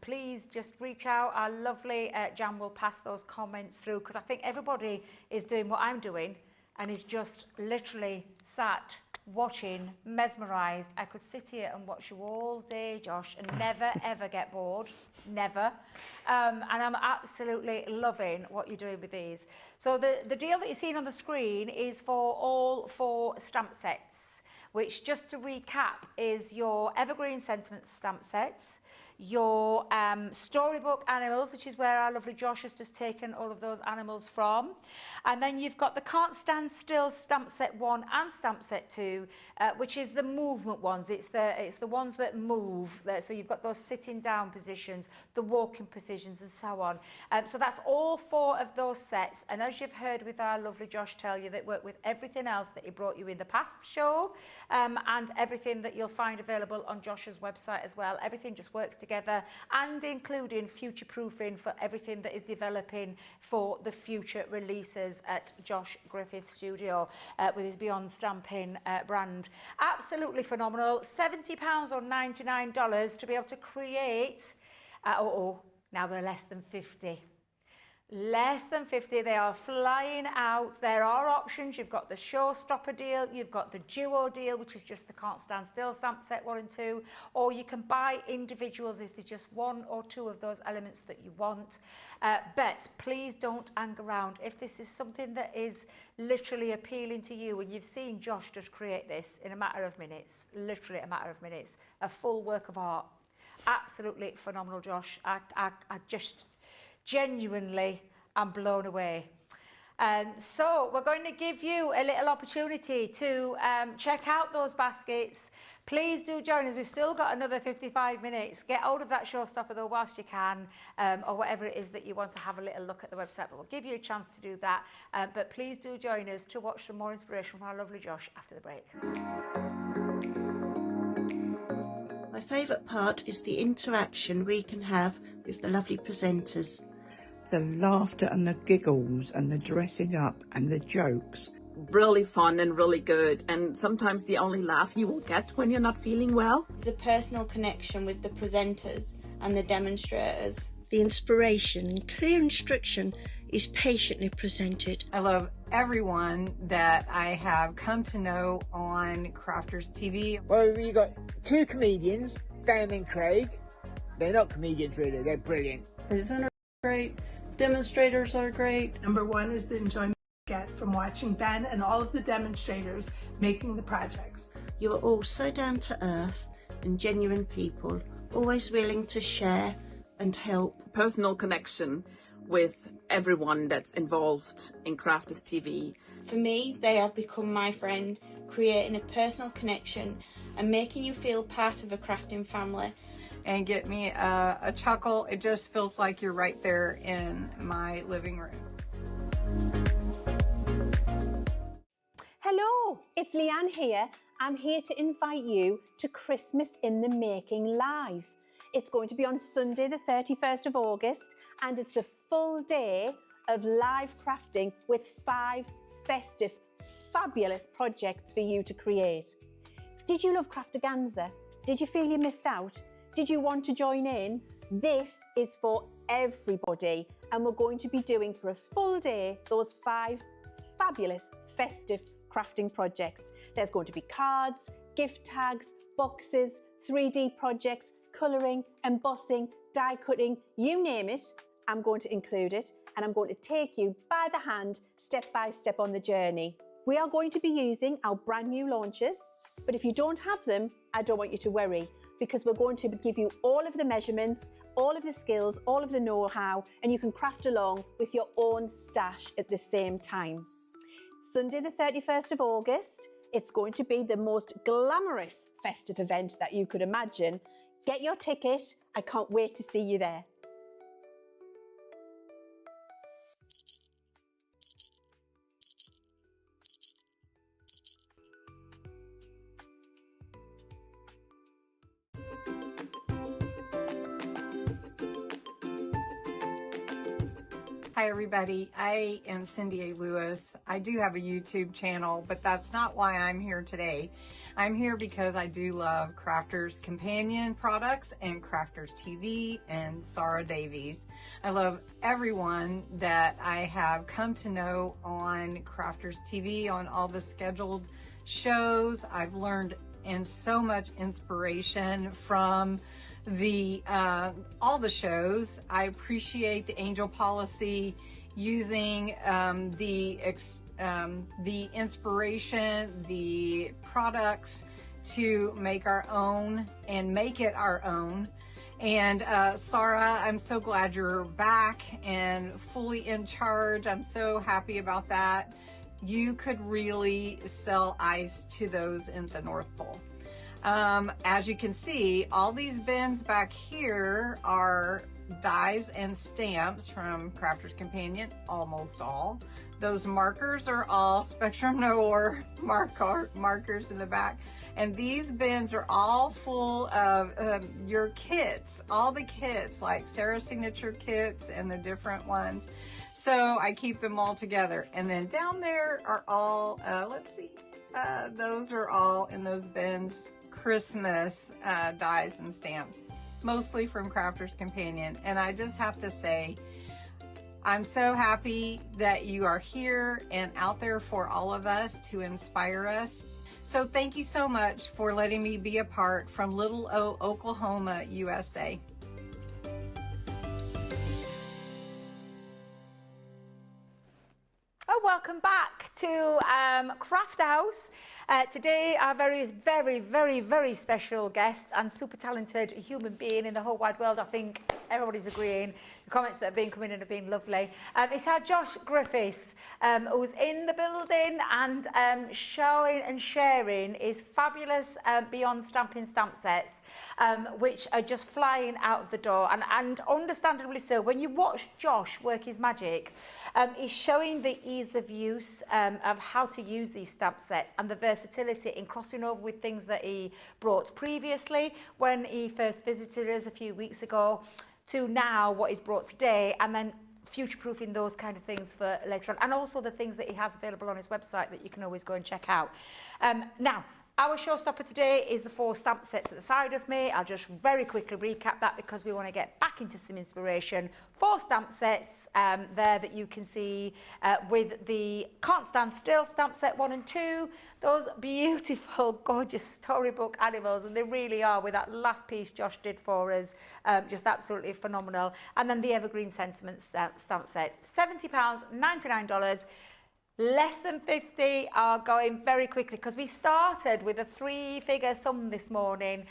please just reach out. Our lovely Jan will pass those comments through, because I think everybody is doing what I'm doing and is just literally sat watching, mesmerised. I could sit here and watch you all day, Josh, and never, ever get bored. Never. And I'm absolutely loving what you're doing with these. So the deal that you're seeing on the screen is for all 4 stamp sets, which, just to recap, is your Evergreen Sentiment stamp sets, your storybook animals, which is where our lovely Josh has just taken all of those animals from. And then you've got the Can't Stand Still stamp set 1 and stamp set 2, which is the movement ones. It's the ones that move. So you've got those sitting down positions, the walking positions and so on. So that's all 4 of those sets. And as you've heard with our lovely Josh tell you, that work with everything else that he brought you in the past show, and everything that you'll find available on Josh's website as well. Everything just works together, and including future-proofing for everything that is developing for the future releases at Josh Griffith Studio with his Beyond Stamping brand. Absolutely phenomenal. £70 or $99 to be able to create, now they're less than 50. Less than 50, they are flying out. There are options. You've got the Showstopper deal, you've got the Duo deal, which is just the Can't Stand Still stamp set 1 and 2, or you can buy individuals if there's just 1 or 2 of those elements that you want. But please don't hang around. If this is something that is literally appealing to you, and you've seen Josh just create this in a matter of minutes, literally a matter of minutes, a full work of art. Absolutely phenomenal, Josh. I just genuinely I'm blown away. So we're going to give you a little opportunity to check out those baskets. Please do join us. We've still got another 55 minutes. Get hold of that Showstopper though whilst you can, or whatever it is that you want to have a little look at the website, but we'll give you a chance to do that. But please do join us to watch some more inspiration from our lovely Josh after the break. My favourite part is the interaction we can have with the lovely presenters. The laughter and the giggles and the dressing up and the jokes. Really fun and really good, and sometimes the only laugh you will get when you're not feeling well. There's a personal connection with the presenters and the demonstrators. The inspiration and clear instruction is patiently presented. I love everyone that I have come to know on Crafters TV. Well, you got 2 comedians, Dan and Craig. They're not comedians really, they're brilliant. Presenters are great, demonstrators are great. Number 1 is the enjoyment you get from watching Ben and all of the demonstrators making the projects. You are all so down to earth and genuine people, always willing to share and help. Personal connection with everyone that's involved in Crafters TV. For me, they have become my friend, creating a personal connection and making you feel part of a crafting family. And get me a chuckle. It just feels like you're right there in my living room. Hello, it's Leanne here. I'm here to invite you to Christmas in the Making Live. It's going to be on Sunday the 31st of August, and it's a full day of live crafting with 5 festive, fabulous projects for you to create. Did you love Craftaganza? Did you feel you missed out? Did you want to join in? This is for everybody, and we're going to be doing for a full day those 5 fabulous festive crafting projects. There's going to be cards, gift tags, boxes, 3D projects, colouring, embossing, die cutting, you name it, I'm going to include it, and I'm going to take you by the hand, step by step on the journey. We are going to be using our brand new launchers, but if you don't have them, I don't want you to worry, because we're going to give you all of the measurements, all of the skills, all of the know-how, and you can craft along with your own stash at the same time. Sunday the 31st of August, it's going to be the most glamorous festive event that you could imagine. Get your ticket, I can't wait to see you there. Hi everybody, I am Cindy A. Lewis. I do have a YouTube channel, but that's not why I'm here today. I'm here because I do love Crafters Companion products and Crafters TV and Sarah Davies. I love everyone that I have come to know on Crafters TV, on all the scheduled shows. I've learned so much inspiration from all the shows. I appreciate the Angel Policy using the inspiration, the products to make our own and make it our own. And Sarah, I'm so glad you're back and fully in charge. I'm so happy about that. You could really sell ice to those in the North Pole. As you can see, all these bins back here are dies and stamps from Crafter's Companion, almost all. Those markers are all Spectrum Noir markers in the back. And these bins are all full of your kits, all the kits, like Sarah's signature kits and the different ones. So I keep them all together. And then down there are all, let's see, those are all in those bins, Christmas dies and stamps, mostly from Crafter's Companion. And I just have to say, I'm so happy that you are here and out there for all of us to inspire us. So thank you so much for letting me be a part from Little O, Oklahoma, USA. Oh, welcome back to Craft House. Today, our very special guest and super talented human being in the whole wide world. I think everybody's agreeing. The comments that have been coming in have been lovely. It's our Josh Griffiths, who's in the building and showing and sharing his fabulous Beyond Stamping stamp sets, which are just flying out of the door. And understandably so, when you watch Josh work his magic, he's showing the ease of use of how to use these stamp sets and the versatility in crossing over with things that he brought previously when he first visited us a few weeks ago to now what he's brought today, and then future-proofing those kind of things for later on, and also the things that he has available on his website that you can always go and check out. Now, our showstopper today is the 4 stamp sets at the side of me. I'll just very quickly recap that because we want to get back into some inspiration. 4 stamp sets there that you can see with the Can't Stand Still stamp set 1 and 2. Those beautiful, gorgeous storybook animals, and they really are, with that last piece Josh did for us, just absolutely phenomenal. And then the Evergreen Sentiments stamp set, £70, $99. Less than 50 are going very quickly because we started with a 3-figure sum this morning,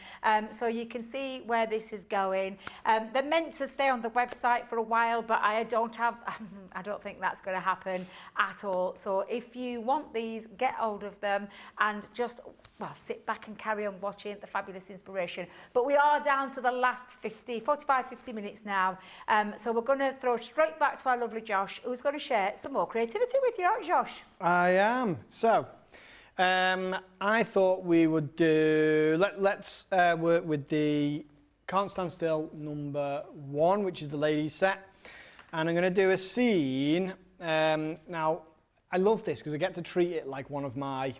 so you can see where this is going. They're meant to stay on the website for a while, but I don't think that's going to happen at all. So if you want these, get hold of them and just, well, sit back and carry on watching the fabulous inspiration. But we are down to the last 45-50 minutes now, so we're going to throw straight back to our lovely Josh, who's going to share some more creativity with you, aren't you, Josh? I am. So, I thought we would do, let's work with the Can't Stand Still number 1, which is the ladies set. And I'm going to do a scene. Now, I love this because I get to treat it like one of my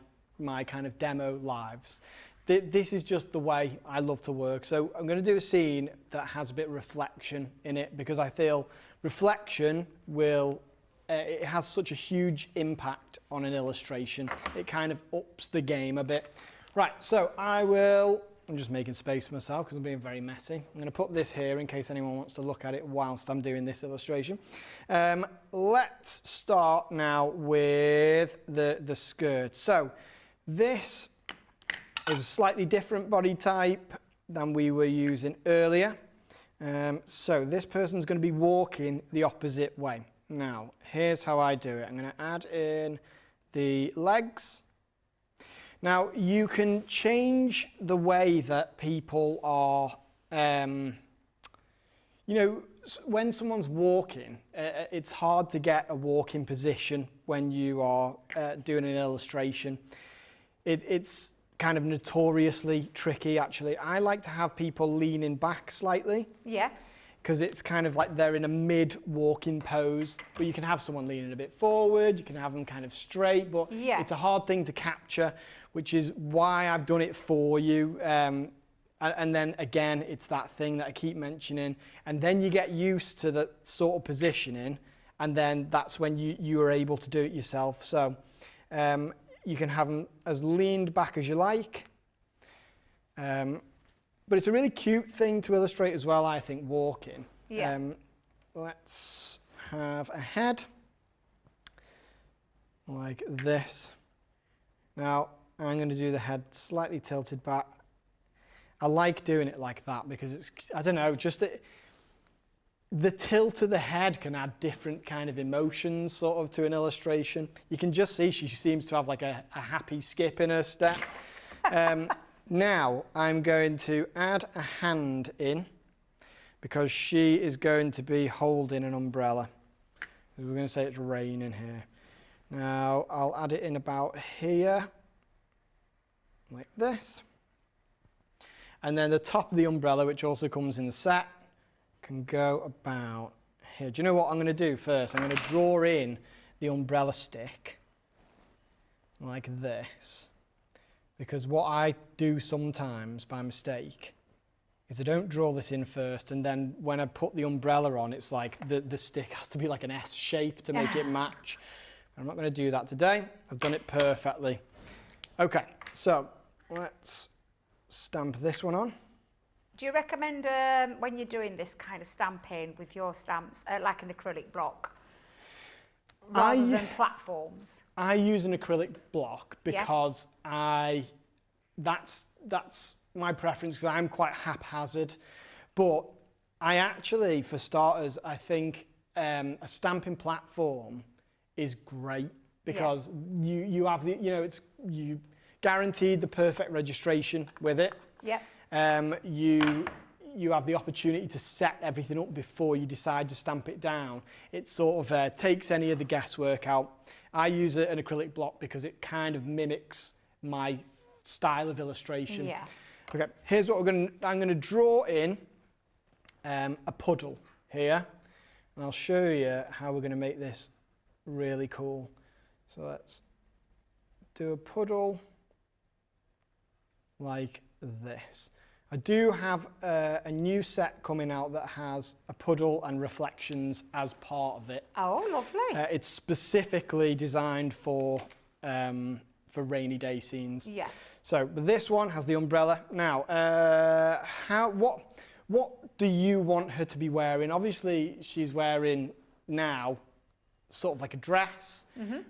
kind of demo lives. This is just the way I love to work. So I'm going to do a scene that has a bit of reflection in it because I feel reflection will it has such a huge impact on an illustration. It kind of ups the game a bit. Right, so I'm just making space for myself because I'm being very messy. I'm going to put this here in case anyone wants to look at it whilst I'm doing this illustration. Let's start now with the skirt. So this is a slightly different body type than we were using earlier. So this person's going to be walking the opposite way. Now, here's how I do it. I'm going to add in the legs. Now, you can change the way that people are, you know, when someone's walking, it's hard to get a walking position when you are doing an illustration. It's kind of notoriously tricky, actually. I like to have people leaning back slightly. Yeah. Because it's kind of like they're in a mid-walking pose, but you can have someone leaning a bit forward, you can have them kind of straight, but it's a hard thing to capture, which is why I've done it for you. And then again, it's that thing that I keep mentioning, and then you get used to the sort of positioning, and then that's when you are able to do it yourself. So you can have them as leaned back as you like. But it's a really cute thing to illustrate as well, I think, walking. Yeah. Let's have a head like this. Now, I'm going to do the head slightly tilted back. I like doing it like that because it's, I don't know, just the tilt of the head can add different kind of emotions sort of to an illustration. You can just see she seems to have like a happy skip in her step. Now I'm going to add a hand in because she is going to be holding an umbrella. We're going to say it's raining here. Now I'll add it in about here, like this. And then the top of the umbrella, which also comes in the set, can go about here. Do you know what I'm going to do first? I'm going to draw in the umbrella stick like this. Because what I do sometimes by mistake is I don't draw this in first, and then when I put the umbrella on, it's like the stick has to be like an S shape to make it match. I'm not going to do that today. I've done it perfectly. Okay, so let's stamp this one on. Do you recommend when you're doing this kind of stamping with your stamps, like an acrylic block, rather than platforms? I use an acrylic block because that's my preference, because I'm quite haphazard. But I actually, for starters, I think a stamping platform is great because you have the, you know, you guaranteed the perfect registration with it. Yep. You have the opportunity to set everything up before you decide to stamp it down. It sort of takes any of the guesswork out. I use an acrylic block because it kind of mimics my style of illustration. Yeah. Okay, here's what I'm going to draw in a puddle here, and I'll show you how we're going to make this really cool. So let's do a puddle like this. I do have a new set coming out that has a puddle and reflections as part of it. Oh, lovely. It's specifically designed for rainy day scenes. Yeah. So this one has the umbrella. Now, what do you want her to be wearing? Obviously, she's wearing now sort of like a dress. Mm-hmm.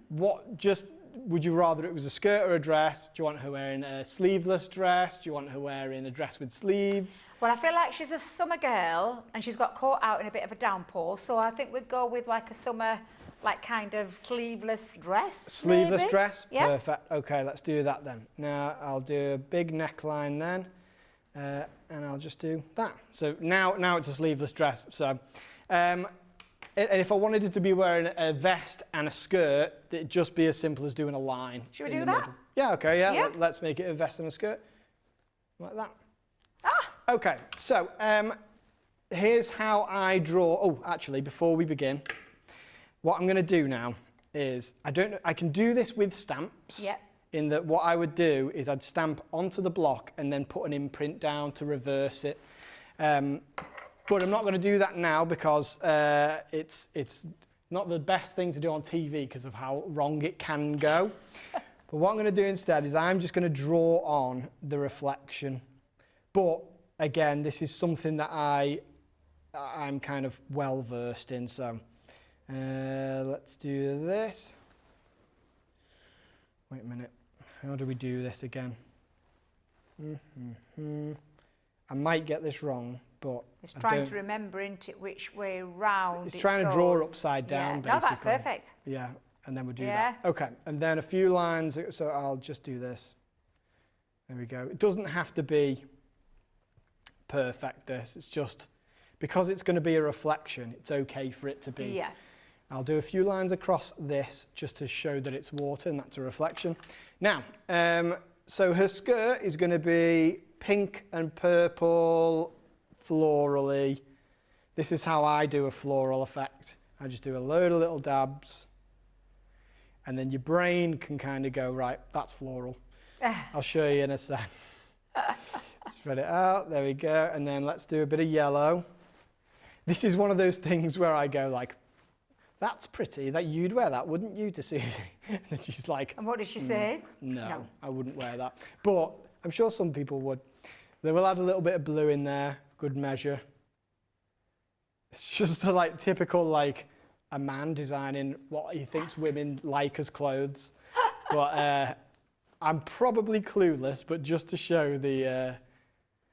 Would you rather it was a skirt or a dress? Do you want her wearing a sleeveless dress? Do you want her wearing a dress with sleeves? Well, I feel like she's a summer girl and she's got caught out in a bit of a downpour, so I think we'd go with like a summer, like kind of sleeveless dress. Sleeveless maybe? dress? Yeah. Perfect. Okay, let's do that then. Now I'll do a big neckline then, and I'll just do that. So now it's a sleeveless dress. So. And if I wanted it to be wearing a vest and a skirt, it'd just be as simple as doing a line. Should we do that? Middle. Yeah, okay, yeah. Let's make it a vest and a skirt. Like that. Ah! Okay, so here's how I draw. Oh, actually, before we begin, what I'm going to do now is, I can do this with stamps. Yep. In that what I would do is I'd stamp onto the block and then put an imprint down to reverse it. But I'm not going to do that now because it's not the best thing to do on TV because of how wrong it can go. But what I'm going to do instead is I'm just going to draw on the reflection. But again, this is something that I'm kind of well versed in. So let's do this. Wait a minute. How do we do this again? I might get this wrong. But it's trying to remember into which way round. It's trying to draw upside down, basically. No, that's perfect. Yeah, and then we'll do that. Okay, and then a few lines. So I'll just do this. There we go. It doesn't have to be perfect, this. It's just, because it's going to be a reflection, it's okay for it to be. Yeah. I'll do a few lines across this just to show that it's water and that's a reflection. Now, so her skirt is going to be pink and purple, florally. This is how I do a floral effect. I just do a load of little dabs, and then your brain can kind of go, right, that's floral. I'll show you in a sec. Spread it out, there we go, and then let's do a bit of yellow. This is one of those things where I go like, that's pretty, that you'd wear that, wouldn't you, to Susie? And she's like, and what did she say? No, I wouldn't wear that. But I'm sure some people would. Then we'll add a little bit of blue in there, good measure. It's just like typical, like a man designing what he thinks women like as clothes. But I'm probably clueless, but just to show the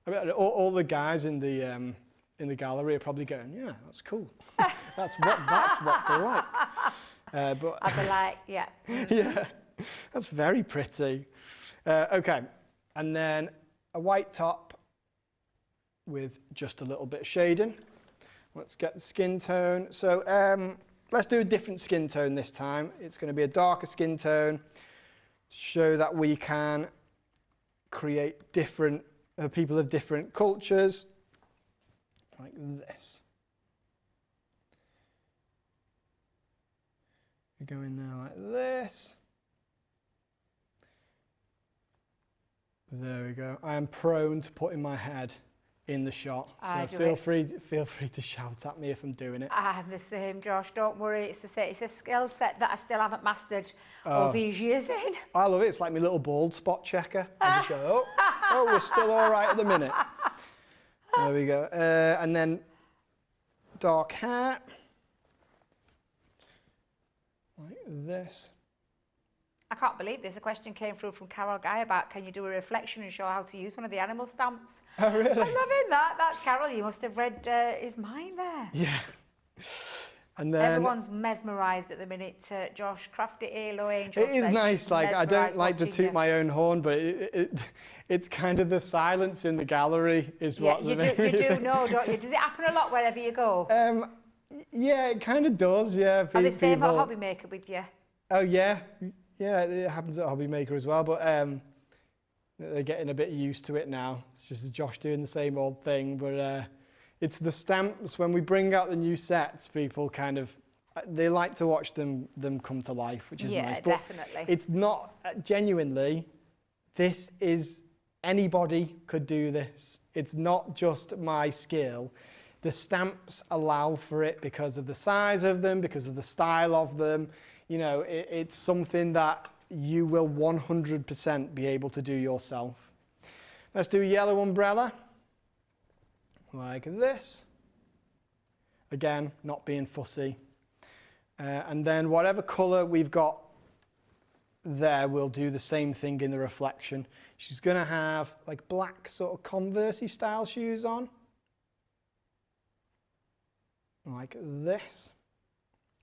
I mean, all the guys in the gallery are probably going, yeah, that's cool. that's what they like. But I'd be like, yeah. Yeah, that's very pretty. Okay, and then a white top with just a little bit of shading. Let's get the skin tone. So let's do a different skin tone this time. It's going to be a darker skin tone to show that we can create different people of different cultures, like this. We go in there like this. There we go. I am prone to putting my head in the shot, so feel free to shout at me if I'm doing it. I'm the same, Josh. Don't worry. It's the same. It's a skill set that I still haven't mastered all these years in. I love it. It's like my little bald spot checker. I just go, oh, we're still all right at the minute. There we go. And then dark hair, like this. I can't believe this. A question came through from Carol Guy about can you do a reflection and show how to use one of the animal stamps? Oh, really? I'm loving that. That's Carol. You must have read his mind there. Yeah. And then everyone's mesmerised at the minute. Josh, crafty Halo Angel. It is nice. Like, I don't like to toot my own horn, but it's kind of the silence in the gallery is what. You do know, don't you? Does it happen a lot wherever you go? Yeah, it kind of does. Yeah. Are they same at Hobby Maker with you? Oh yeah. Yeah, it happens at Hobby Maker as well, but they're getting a bit used to it now. It's just Josh doing the same old thing, but it's the stamps. When we bring out the new sets, people kind of, they like to watch them come to life, which is nice. Yeah, definitely. It's not, genuinely, this is, anybody could do this. It's not just my skill. The stamps allow for it because of the size of them, because of the style of them. You know, it's something that you will 100% be able to do yourself. Let's do a yellow umbrella, like this. Again, not being fussy. And then whatever colour we've got there, we'll do the same thing in the reflection. She's going to have like black sort of Converse-y style shoes on, like this.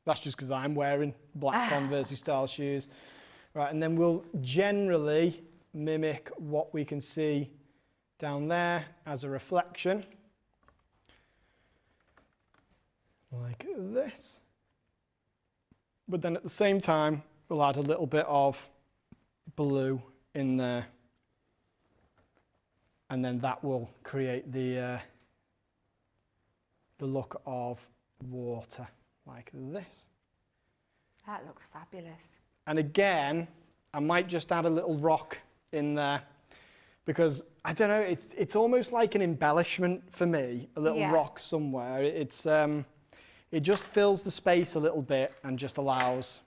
That's just because I'm wearing black Converse style shoes. Right, and then we'll generally mimic what we can see down there as a reflection. Like this. But then at the same time, we'll add a little bit of blue in there. And then that will create the look of water. Like this. That looks fabulous. And again, I might just add a little rock in there because, I don't know, it's almost like an embellishment for me, a little rock somewhere. It's it just fills the space a little bit and just allows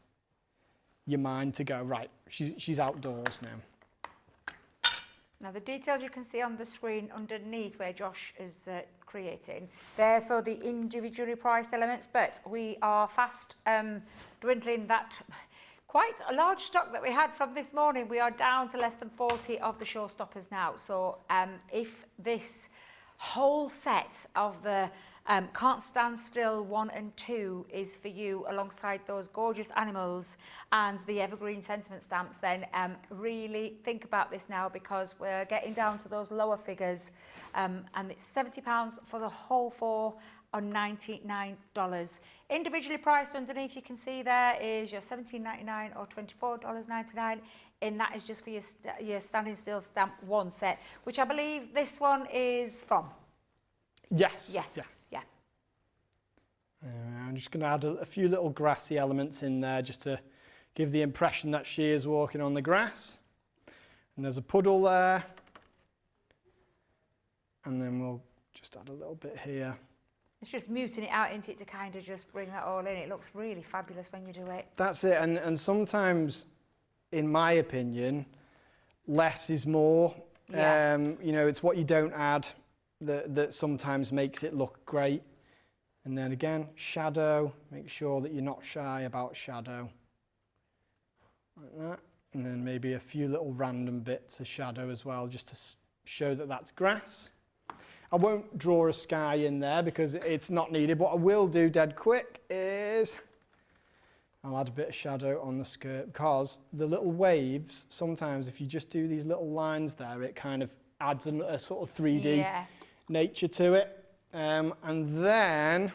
your mind to go, right, she's outdoors now. Now the details you can see on the screen underneath where Josh is creating, they're for the individually priced elements, but we are fast dwindling that quite a large stock that we had from this morning. We are down to less than 40 of the Showstoppers now. So if this whole set of the Can't Stand Still 1 and 2 is for you alongside those gorgeous animals and the evergreen sentiment stamps, then really think about this now because we're getting down to those lower figures and it's £70 for the whole four on $99. Individually priced underneath, you can see there is your $17.99 or $24.99, and that is just for your standing still stamp 1 set, which I believe this one is from. Yes. Yes. Yeah. I'm just going to add a few little grassy elements in there just to give the impression that she is walking on the grass. And there's a puddle there. And then we'll just add a little bit here. It's just muting it out into it to kind of just bring that all in. It looks really fabulous when you do it. That's it. And sometimes, in my opinion, less is more. Yeah. You know, it's what you don't add that sometimes makes it look great. And then again, shadow, make sure that you're not shy about shadow. Like that. And then maybe a few little random bits of shadow as well, just to show that that's grass. I won't draw a sky in there because it's not needed. What I will do dead quick is I'll add a bit of shadow on the skirt, because the little waves, sometimes if you just do these little lines there, it kind of adds a sort of 3D nature to it. And then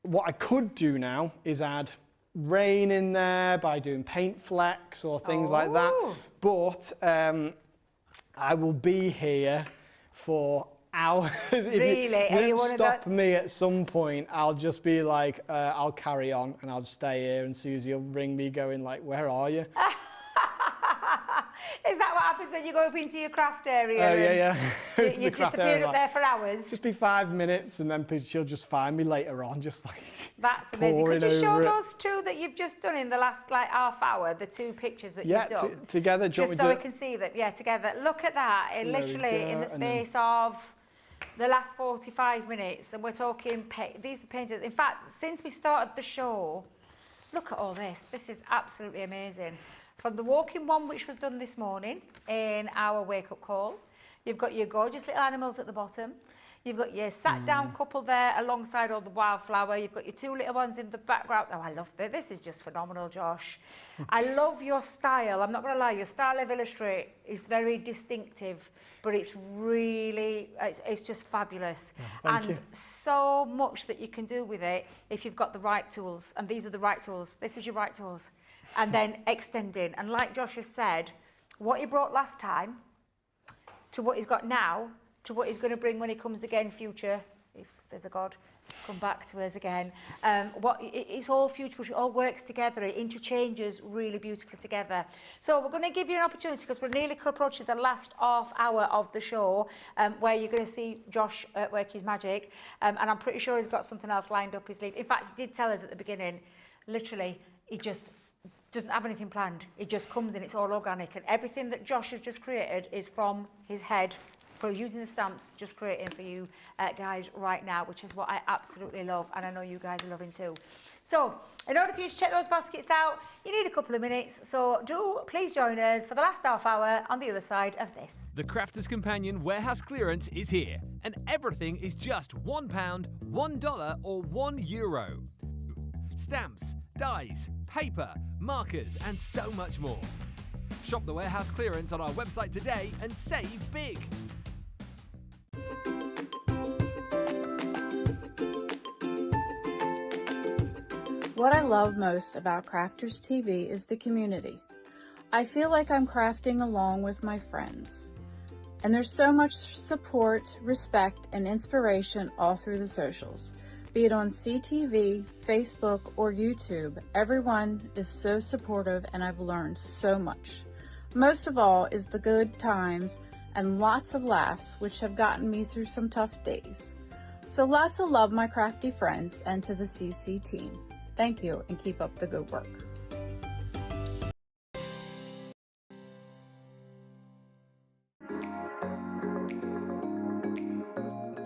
what I could do now is add rain in there by doing paint flecks or things like that. But I will be here for hours. If you don't stop me at some point, I'll just be like, I'll carry on and I'll stay here, and Susie will ring me going like, where are you? Is that what happens when you go up into your craft area? Oh, yeah. You disappear up there for hours? Just be 5 minutes and then she'll just find me later on, just like That's amazing. Could you show those two that you've just done in the last like half hour, the two pictures that you've done? Together. Just so we can see them. Yeah, together. Look at that. It literally in the space of the last 45 minutes, and we're talking, these are painters. In fact, since we started the show, look at all this. This is absolutely amazing. From the walking one, which was done this morning in our wake-up call, you've got your gorgeous little animals at the bottom. You've got your sat-down couple there alongside all the wildflower. You've got your two little ones in the background. Oh, I love this. This is just phenomenal, Josh. I love your style. I'm not going to lie. Your style of illustrate is very distinctive, but it's really, it's just fabulous. Thank you. So much that you can do with it if you've got the right tools. And these are the right tools. This is your right tools. And then extending. And like Josh has said, what he brought last time to what he's got now, to what he's going to bring when he comes again future, if there's a God, come back to us again. It's all future, it all works together, it interchanges really beautifully together. So we're going to give you an opportunity, because we're nearly approaching the last half hour of the show, where you're going to see Josh work his magic, and I'm pretty sure he's got something else lined up his sleeve. In fact, he did tell us at the beginning, literally, he just doesn't have anything planned. It just comes in, it's all organic, and everything that Josh has just created is from his head, for using the stamps, just creating for you guys right now, which is what I absolutely love, and I know you guys are loving too. So, in order for you to check those baskets out, you need a couple of minutes, so do please join us for the last half hour on the other side of this. The Crafters Companion warehouse clearance is here, and everything is just £1, $1 or €1. Stamps, dies, paper, markers, and so much more. Shop the warehouse clearance on our website today and save big. What I love most about Crafters TV is the community. I feel like I'm crafting along with my friends. And there's so much support, respect, and inspiration all through the socials. Be it on CTV, Facebook, or YouTube, everyone is so supportive, and I've learned so much. Most of all is the good times and lots of laughs, which have gotten me through some tough days. So lots of love, my crafty friends, and to the CC team. Thank you, and keep up the good work.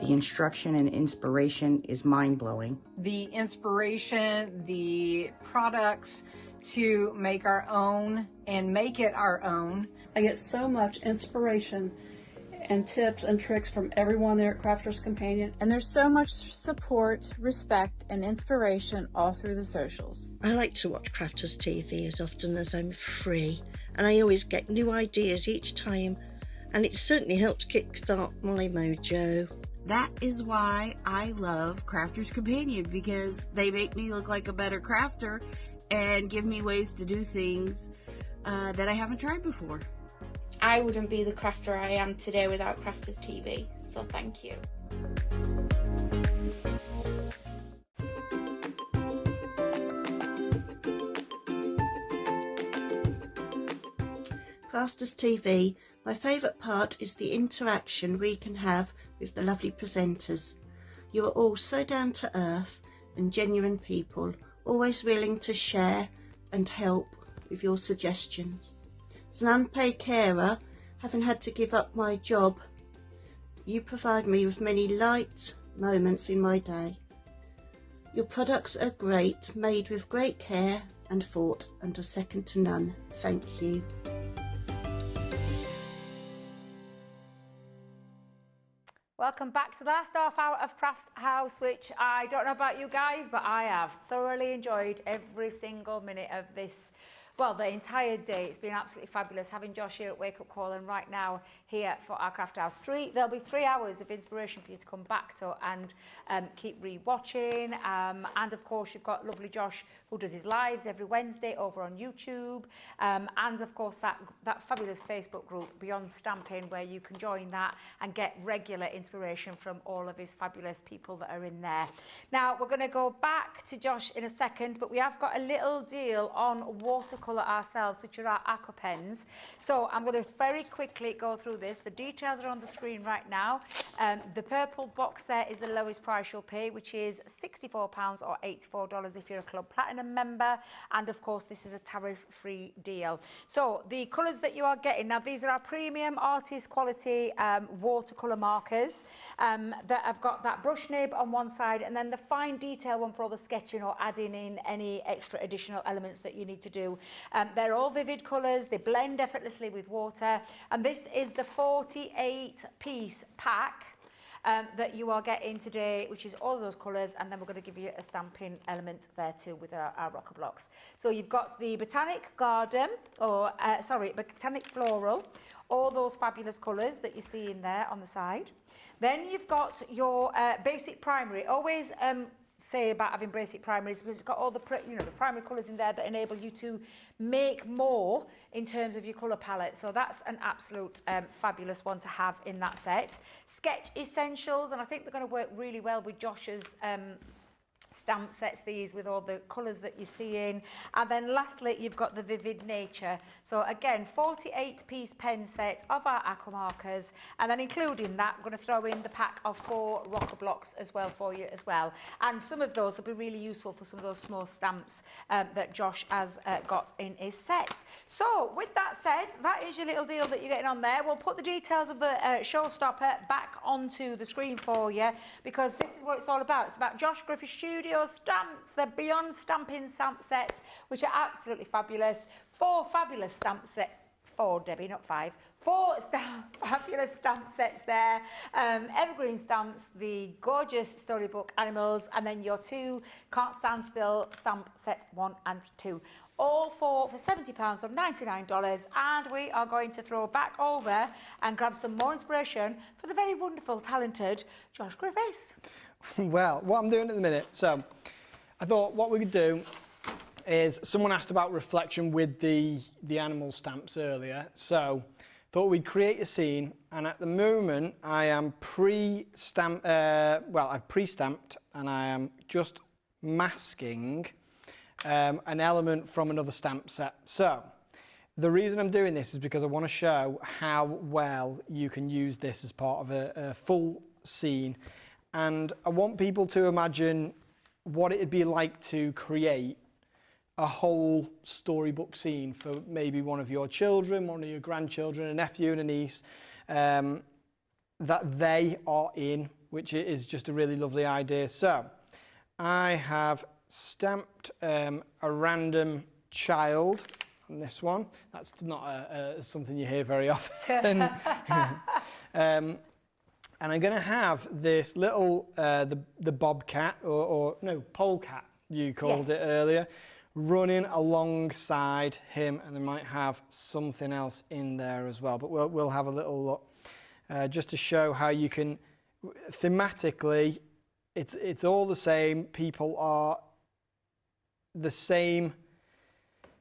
The instruction and inspiration is mind-blowing. The inspiration, the products to make our own and make it our own. I get so much inspiration and tips and tricks from everyone there at Crafters Companion. And there's so much support, respect, and inspiration all through the socials. I like to watch Crafters TV as often as I'm free, and I always get new ideas each time, and it certainly helps kickstart my mojo. That is why I love Crafters Companion, because they make me look like a better crafter and give me ways to do things that I haven't tried before. I wouldn't be the crafter I am today without Crafters TV, so thank you. Crafters TV, my favourite part is the interaction we can have with the lovely presenters. You are all so down to earth and genuine people, always willing to share and help with your suggestions. As an unpaid carer, having had to give up my job, you provide me with many light moments in my day. Your products are great, made with great care and thought, and are second to none. Thank you. Welcome back to the last half hour of Craft House, which I don't know about you guys, but I have thoroughly enjoyed every single minute of this. Well, the entire day. It's been absolutely fabulous having Josh here at Wake Up Call and right now here for our Craft House. There'll be 3 hours of inspiration for you to come back to and keep re-watching. And of course, you've got lovely Josh who does his lives every Wednesday over on YouTube. And of course, that fabulous Facebook group, Beyond Stamping, where you can join that and get regular inspiration from all of his fabulous people that are in there. Now, we're going to go back to Josh in a second, but we have got a little deal on watercolour ourselves, which are our aqua pens. So I'm going to very quickly go through this. The details are on the screen right now. The purple box there is the lowest price you'll pay, which is £64 or $84 if you're a Club Platinum member. And of course, this is a tariff-free deal. So the colours that you are getting, now these are our premium artist quality watercolour markers that have got that brush nib on one side and then the fine detail one for all the sketching or adding in any extra additional elements that you need to do. They're all vivid colours, they blend effortlessly with water, and this is the 48-piece pack that you are getting today, which is all of those colours, and then we're going to give you a stamping element there too with our rocker blocks. So you've got the Botanic Garden, or Botanic Floral, all those fabulous colours that you see in there on the side. Then you've got your basic primary. Always say about having basic primaries because it's got all the the primary colours in there that enable you to make more in terms of your colour palette. So that's an absolute fabulous one to have in that set. Sketch Essentials, and I think they're going to work really well with Josh's stamp sets, these with all the colours that you're seeing. And then lastly, you've got the Vivid Nature. So again, 48-piece pen set of our aqua markers, and then including that, I'm going to throw in the pack of 4 rocker blocks as well for you as well. And some of those will be really useful for some of those small stamps that Josh has got in his sets. So with that said, that is your little deal that you're getting on there. We'll put the details of the Showstopper back onto the screen for you because this is what it's all about. It's about Josh Griffiths Studio stamps, the Beyond Stamping stamp sets, which are absolutely fabulous. 4 fabulous stamp sets. 4, Debbie, not 5. 4 fabulous stamp sets there. Evergreen stamps, the gorgeous storybook animals, and then your 2 Can't Stand Still stamp set 1 and 2. All for £70 or $99, and we are going to throw back over and grab some more inspiration for the very wonderful, talented Josh Griffiths. Well, what I'm doing at the minute, so I thought what we could do is, someone asked about reflection with the animal stamps earlier, so thought we'd create a scene, and at the moment I am pre-stamped, I've pre-stamped and I am just masking an element from another stamp set. So the reason I'm doing this is because I want to show how well you can use this as part of a full scene. And I want people to imagine what it'd be like to create a whole storybook scene for maybe one of your children, one of your grandchildren, a nephew and a niece, that they are in, which is just a really lovely idea. So I have stamped a random child on this one. That's not something you hear very often. And I'm going to have this little, the bobcat, or no, polecat, you called it earlier, running alongside him, and they might have something else in there as well. But we'll have a little look, just to show how you can, thematically, it's all the same. People are the same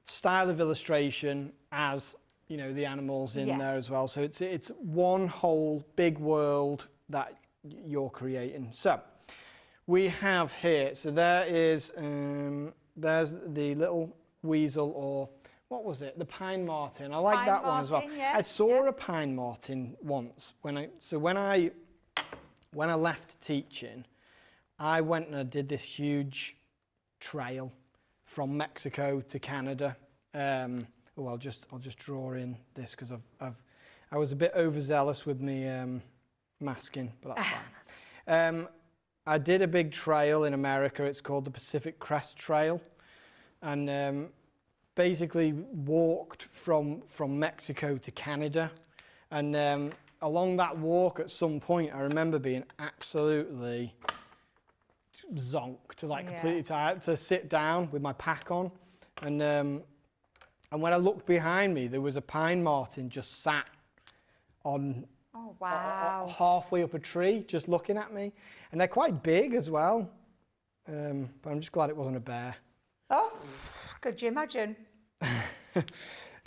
style of illustration as the animals in there as well. So it's one whole big world that you're creating. So we have here, so there is, there's the little weasel, or what was it? The pine marten. I like that one as well. Yeah. I saw a pine marten once when I left teaching, I went and I did this huge trail from Mexico to Canada. I'll just draw in this because I was a bit overzealous with me masking, but that's fine. I did a big trail in America. It's called the Pacific Crest Trail, and basically walked from Mexico to Canada, and along that walk at some point, I remember being absolutely zonked, like completely tired, to sit down with my pack on. And when I looked behind me, there was a pine marten just sat on halfway up a tree, just looking at me. And they're quite big as well. But I'm just glad it wasn't a bear. Oh, could you imagine?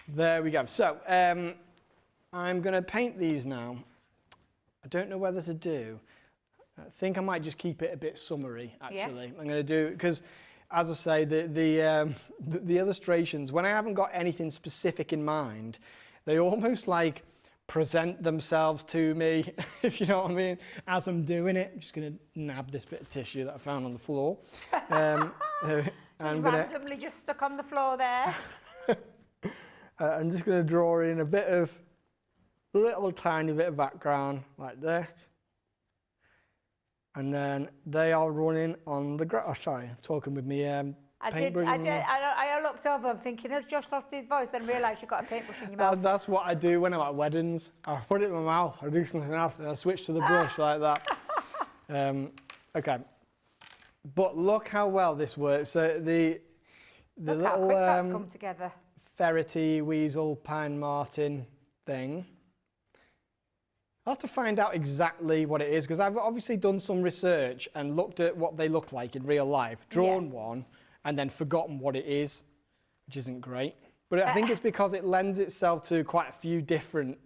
There we go. So I'm going to paint these now. I don't know whether to do. I think I might just keep it a bit summery, actually. Yeah. I'm going to do, because as I say, the illustrations, when I haven't got anything specific in mind, they almost like present themselves to me, if you know what I mean, as I'm doing it. I'm just going to nab this bit of tissue that I found on the floor. I'm randomly just stuck on the floor there. I'm just going to draw in a little tiny bit of background like this. And then they are running on the ground. Oh, sorry, talking with me paintbrush. I looked over, I'm thinking, has Josh lost his voice? Then realised you've got a paintbrush in your mouth. That's what I do when I'm at weddings. I put it in my mouth, I do something else, and I switch to the brush like that. Okay. But look how well this works. So the look little how quick that's come together. ferrety, weasel, pine marten thing. I'll have to find out exactly what it is, because I've obviously done some research and looked at what they look like in real life, drawn one, and then forgotten what it is, which isn't great. But I think it's because it lends itself to quite a few different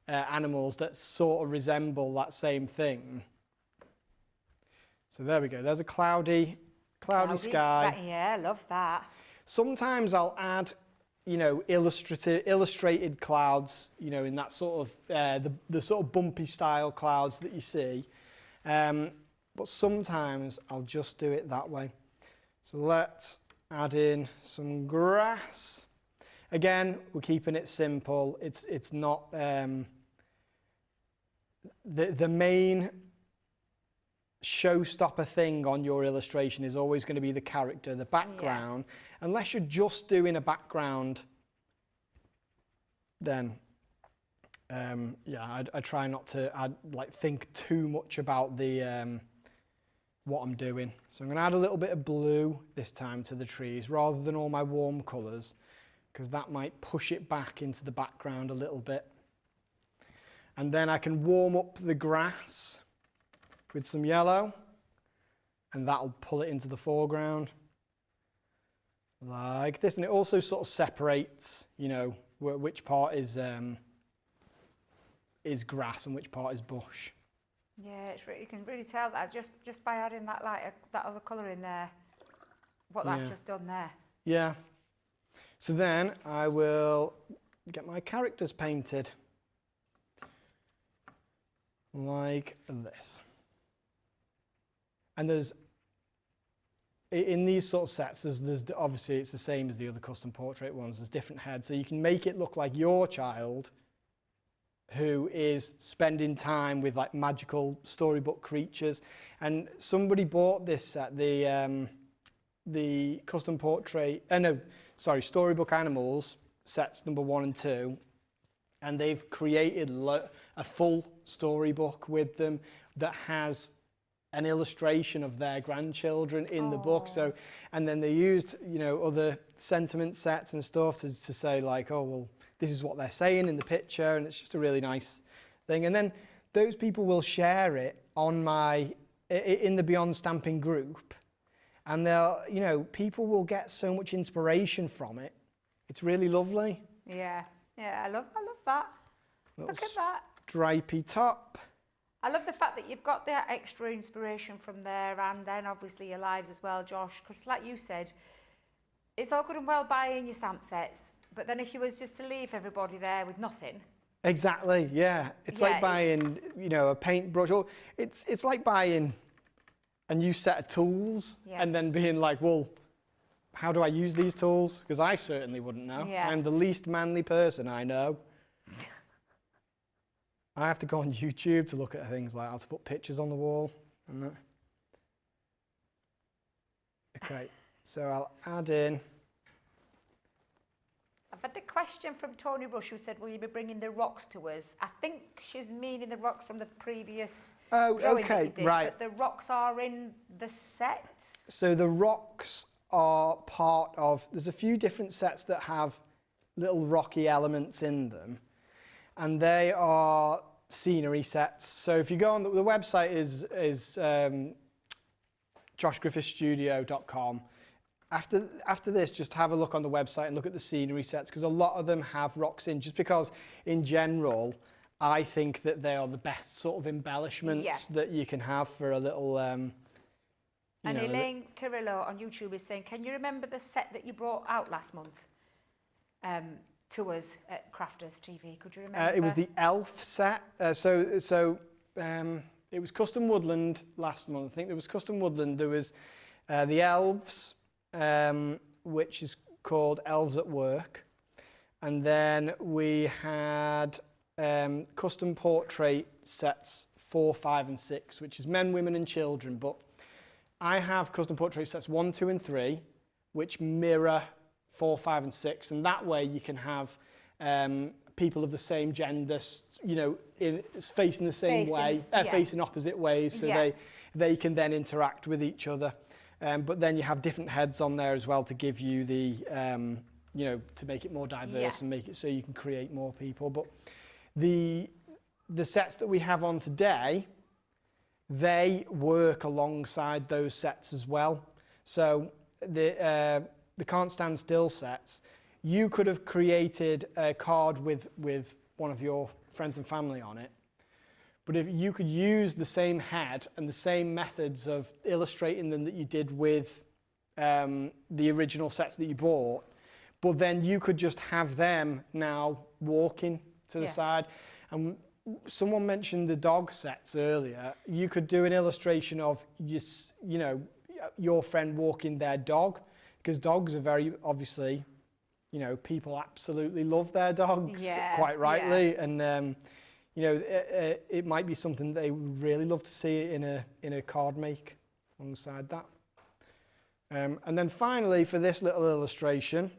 animals that sort of resemble that same thing. So there we go. There's a cloudy sky. Right, yeah, love that. Sometimes I'll add, you know, illustrated clouds, you know, in that sort of, the sort of bumpy style clouds that you see. But sometimes I'll just do it that way. So let's add in some grass. Again, we're keeping it simple. It's not, the main showstopper thing on your illustration is always going to be the character, the background. Yeah. Unless you're just doing a background, then I try not to think too much about the what I'm doing. So I'm going to add a little bit of blue this time to the trees rather than all my warm colours, because that might push it back into the background a little bit. And then I can warm up the grass with some yellow, and that'll pull it into the foreground like this. And it also sort of separates, you know, which part is grass and which part is bush. Yeah, you can really tell that just by adding that that other colour in there, what that's just done there. Yeah. So then I will get my characters painted like this. And there's, in these sort of sets, there's obviously it's the same as the other custom portrait ones, there's different heads, so you can make it look like your child who is spending time with like magical storybook creatures. And somebody bought this set, the custom portrait, storybook animals sets number 1 and 2, and they've created a full storybook with them that has an illustration of their grandchildren in the book. So, and then they used, you know, other sentiment sets and stuff to say like, oh, well, this is what they're saying in the picture, and it's just a really nice thing. And then those people will share it on in the Beyond Stamping group, and they'll, you know, people will get so much inspiration from it. It's really lovely. Yeah, I love that. Look at that. Stripy top. I love the fact that you've got that extra inspiration from there, and then obviously your lives as well, Josh, because like you said, it's all good and well buying your stamp sets, but then if you was just to leave everybody there with nothing. Exactly, yeah. It's like buying, you know, a paintbrush, or it's like buying a new set of tools and then being like, well, how do I use these tools? Because I certainly wouldn't know. Yeah. I'm the least manly person I know. I have to go on YouTube to look at things like how to put pictures on the wall and that. Okay, so I'll add in. had the question from Tony Rush, who said, will you be bringing the rocks to us? I think she's meaning the rocks from the previous drawing that you did, but the rocks are in the sets? So the rocks are part of, there's a few different sets that have little rocky elements in them, and they are scenery sets. So if you go on, the website is joshgriffithstudio.com. After this, just have a look on the website and look at the scenery sets, because a lot of them have rocks in, just because in general, I think that they are the best sort of embellishments that you can have for a little... and Elaine Carrillo on YouTube is saying, can you remember the set that you brought out last month to us at Crafters TV? Could you remember? It was the elf set. It was Custom Woodland last month. I think there was Custom Woodland. There was the elves, which is called Elves at Work. And then we had custom portrait sets 4, 5 and 6, which is men, women and children. But I have custom portrait sets 1, 2 and 3, which mirror 4, 5 and 6. And that way you can have people of the same gender, you know, facing the same way, facing opposite ways, so they can then interact with each other. But then you have different heads on there as well to give you the, you know, to make it more diverse and make it so you can create more people. But the sets that we have on today, they work alongside those sets as well. So the Can't Stand Still sets, you could have created a card with one of your friends and family on it. But if you could use the same head and the same methods of illustrating them that you did with the original sets that you bought, but then you could just have them now walking to the side. And someone mentioned the dog sets earlier. You could do an illustration of your friend walking their dog, because dogs are very obviously, you know, people absolutely love their dogs, quite rightly, and you know, it might be something they would really love to see in a card make alongside that. And then finally, for this little illustration,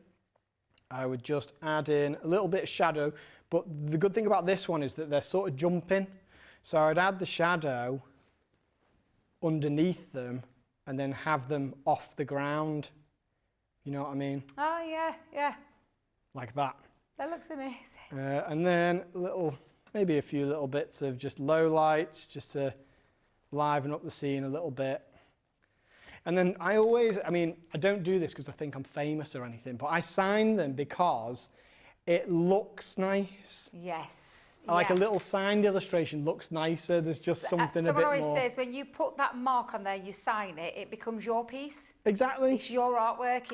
I would just add in a little bit of shadow. But the good thing about this one is that they're sort of jumping. So I'd add the shadow underneath them and then have them off the ground. You know what I mean? Oh, yeah. Like that. That looks amazing. And then maybe a few little bits of just low lights, just to liven up the scene a little bit. And then I don't do this because I think I'm famous or anything, but I sign them because it looks nice. Yes. Like a little signed illustration looks nicier. There's just something a bit more. Someone always says when you put that mark on there, you sign it, it becomes your piece. Exactly. It's your artwork.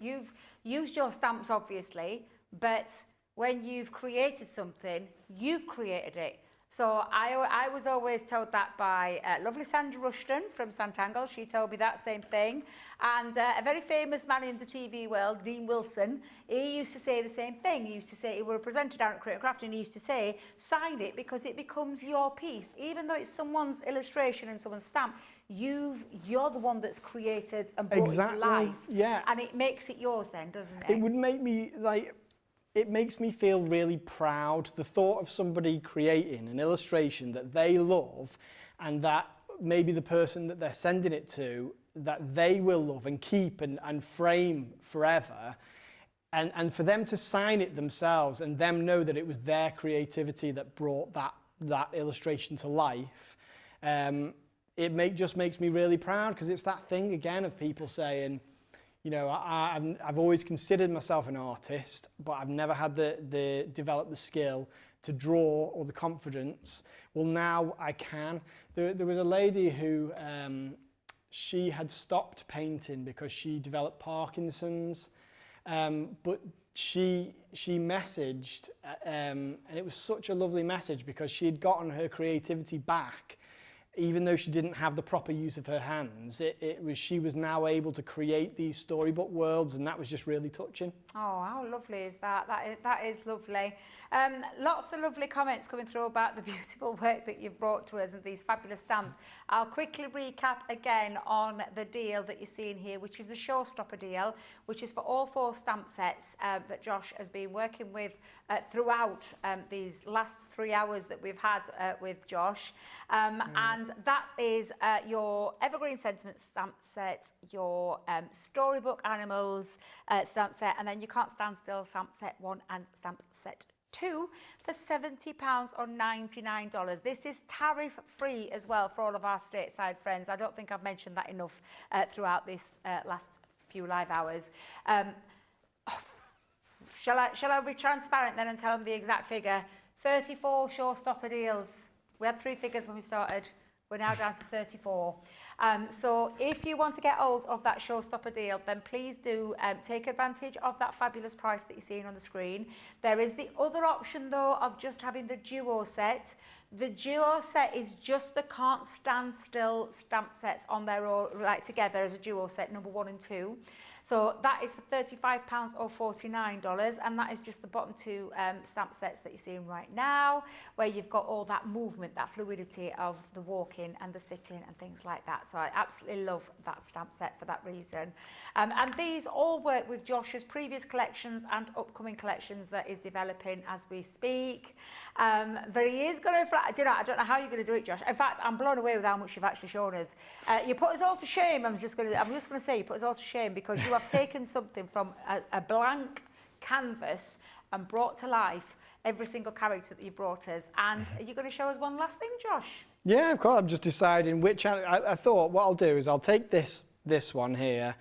You've used your stamps, obviously, but when you've created something, you've created it. So I was always told that by lovely Sandra Rushton from Santangle. She told me that same thing. And a very famous man in the TV world, Dean Wilson, he used to say the same thing. He used to say, he was a presenter down at Creative Craft, and he used to say, sign it because it becomes your piece. Even though it's someone's illustration and someone's stamp, you're the one that's created and brought it to life. Yeah. And it makes it yours then, doesn't it? It would make me it makes me feel really proud, the thought of somebody creating an illustration that they love and that maybe the person that they're sending it to, that they will love and keep and frame forever, and for them to sign it themselves and them know that it was their creativity that brought that illustration to life. It just makes me really proud, because it's that thing again of people saying, you know, I've always considered myself an artist, but I've never had developed the skill to draw or the confidence. Well, now I can. There was a lady who, she had stopped painting because she developed Parkinson's, but she messaged, and it was such a lovely message because she had gotten her creativity back. Even though she didn't have the proper use of her hands, she was now able to create these storybook worlds, and that was just really touching. Oh, how lovely is that? That is lovely. Lots of lovely comments coming through about the beautiful work that you've brought to us and these fabulous stamps. I'll quickly recap again on the deal that you're seeing here, which is the Showstopper deal, which is for all 4 stamp sets that Josh has been working with throughout these last 3 hours that we've had with Josh. And that is your Evergreen Sentiment stamp set, your Storybook Animals stamp set, and then you Can't Stand Still stamp set 1 and stamp set 2 for £70 or $99. This is tariff free as well for all of our stateside friends. I don't think I've mentioned that enough throughout this last few live hours. Shall I be transparent then and tell them the exact figure? 34 Showstopper deals. We had 3 figures when we started. We're now down to 34. So if you want to get hold of that Showstopper deal, then please do take advantage of that fabulous price that you're seeing on the screen. There is the other option though of just having the duo set. The duo set is just the Can't Stand Still stamp sets on their own, like together as a duo set, number 1 and 2. So that is for £35 or $49, and that is just the bottom 2 stamp sets that you're seeing right now, where you've got all that movement, that fluidity of the walking and the sitting and things like that. So I absolutely love that stamp set for that reason. And these all work with Josh's previous collections and upcoming collections that is developing as we speak. But he is going to, do you know, I don't know how you're going to do it, Josh. In fact, I'm blown away with how much you've actually shown us. You put us all to shame. I'm just going to say you put us all to shame, because you have taken something from a blank canvas and brought to life every single character that you brought us. And are you going to show us one last thing, Josh? Yeah, of course. I'm just deciding which. I thought what I'll do is I'll take this one here.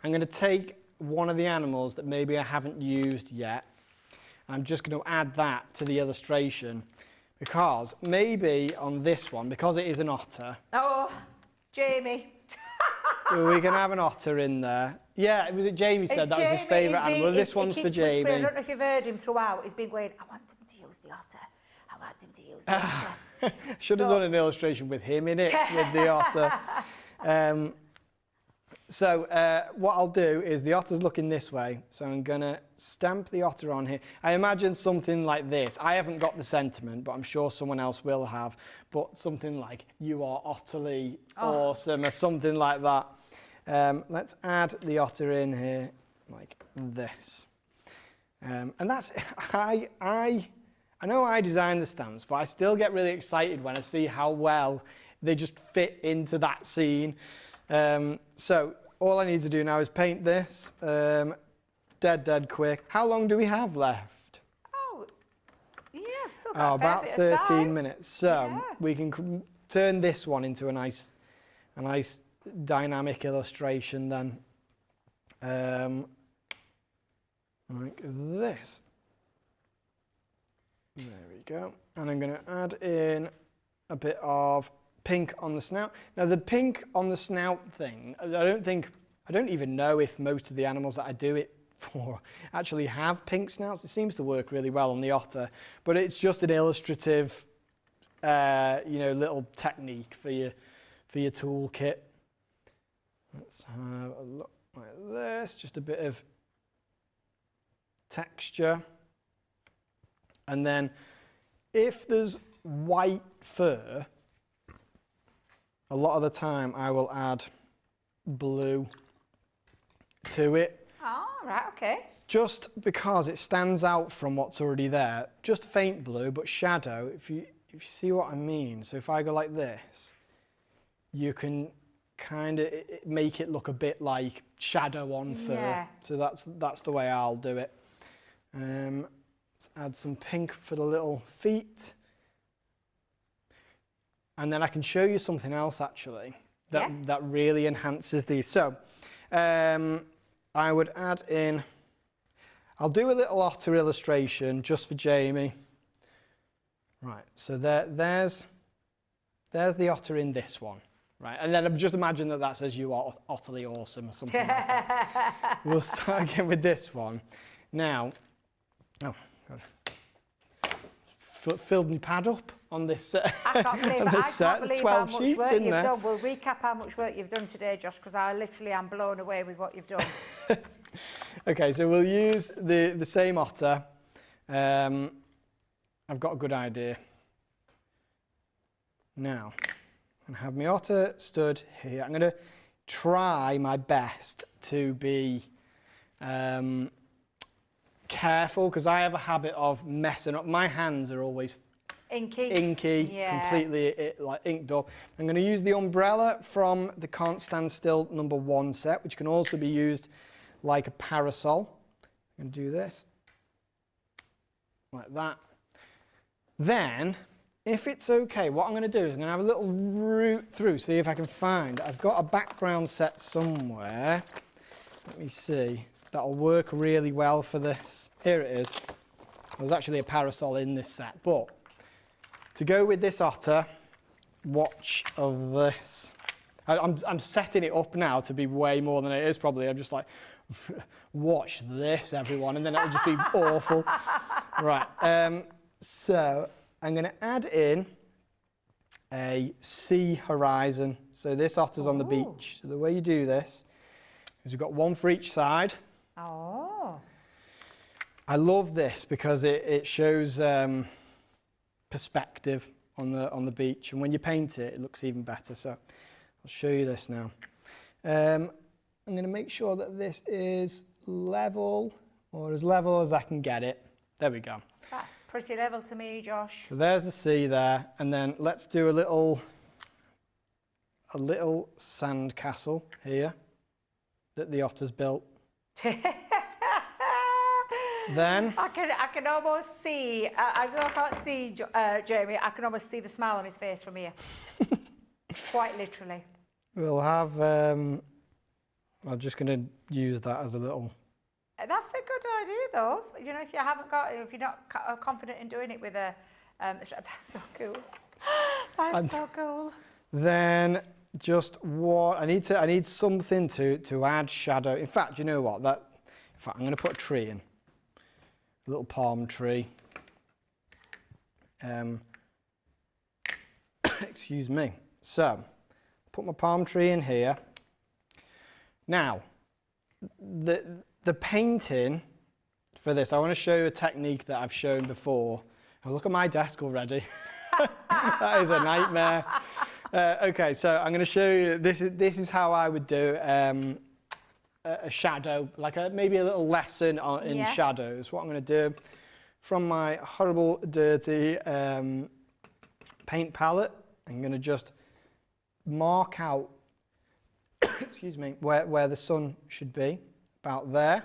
I'm going to take one of the animals that maybe I haven't used yet. I'm just going to add that to the illustration, because maybe on this one, because it is an otter. Oh, Jamie. We can have an otter in there. Yeah, was it Jamie said that was his favourite animal? This one's for Jamie. I don't know if you've heard him throughout. He's been going, I want him to use the otter. I want him to use the otter. Should have done an illustration with him in it, with the otter. What I'll do is the otter's looking this way, so I'm going to stamp the otter on here. I imagine something like this. I haven't got the sentiment, but I'm sure someone else will have. But something like, you are utterly awesome, or something like that. Let's add the otter in here like this. And that's, I know I designed the stamps, but I still get really excited when I see how well they just fit into that scene. So all I need to do now is paint this dead quick. How long do we have left? Oh, yeah, I've still got about 13 minutes. So we can turn this one into a nice dynamic illustration then. Like this. There we go. And I'm going to add in a bit of pink on the snout. Now the pink on the snout thing, I don't even know if most of the animals that I do it for actually have pink snouts. It seems to work really well on the otter, but it's just an illustrative, little technique for your toolkit. Let's have a look like this, just a bit of texture. And then if there's white fur, a lot of the time I will add blue to it. Oh, right, okay. Just because it stands out from what's already there. Just faint blue, but shadow, if you see what I mean. So if I go like this, you can kind of make it look a bit like shadow on fur. Yeah. So that's the way I'll do it. Let's add some pink for the little feet. And then I can show you something else actually that really enhances these. So I would add in, I'll do a little otter illustration just for Jamie. Right, so there's the otter in this one. Right, and then just imagine that says you are utterly awesome or something like that. We'll start again with this one. Now, oh, God. Filled my pad up on this set. I can't believe how much work you've there. done. We'll recap how much work you've done today, Josh, because I literally am blown away with what you've done. Okay, so we'll use the same otter. I've got a good idea. Now, I'm going to have my otter stood here. I'm going to try my best to be careful, because I have a habit of messing up. My hands are always inky, Yeah. completely like inked up. I'm going to use the umbrella from the Can't Stand Still #1 set, which can also be used like a parasol. I'm going to do this like that. Then, if it's okay, what I'm going to do is I'm going to have a little route through, see if I can find. I've got a background set somewhere. Let me see. That'll work really well for this. Here it is. There's actually a parasol in this set, but to go with this otter, watch of this. I'm setting it up now to be way more than it is probably. I'm just like, watch this, everyone, and then it'll just be awful. Right, so I'm going to add in a sea horizon. So this otter's on the beach. So the way you do this is you've got one for each side. Oh. I love this because it shows perspective on the beach, and when you paint it, it looks even better. So I'll show you this now. I'm going to make sure that this is level, or as level as I can get it. There we go. That's pretty level to me, Josh. So there's the sea there, and then let's do a little sand castle here that the otter's built. Then I can almost see. I know I can't see Jamie. I can almost see the smile on his face from here. Quite literally. we'll have. I'm just going to use that as a little. That's a good idea, though. You know, if you're not confident in doing it with a, that's so cool. That's so cool. Then just what I need something to add shadow. In fact, you know what? In fact, I'm going to put a tree in, a little palm tree. Excuse me. So, put my palm tree in here. Now, the painting for this, I want to show you a technique that I've shown before. Oh, look at my desk already. That is a nightmare. Okay, so I'm going to show you, this is how I would do a shadow, like maybe a little lesson in shadows. What I'm going to do from my horrible, dirty paint palette, I'm going to just mark out, excuse me, where the sun should be, about there,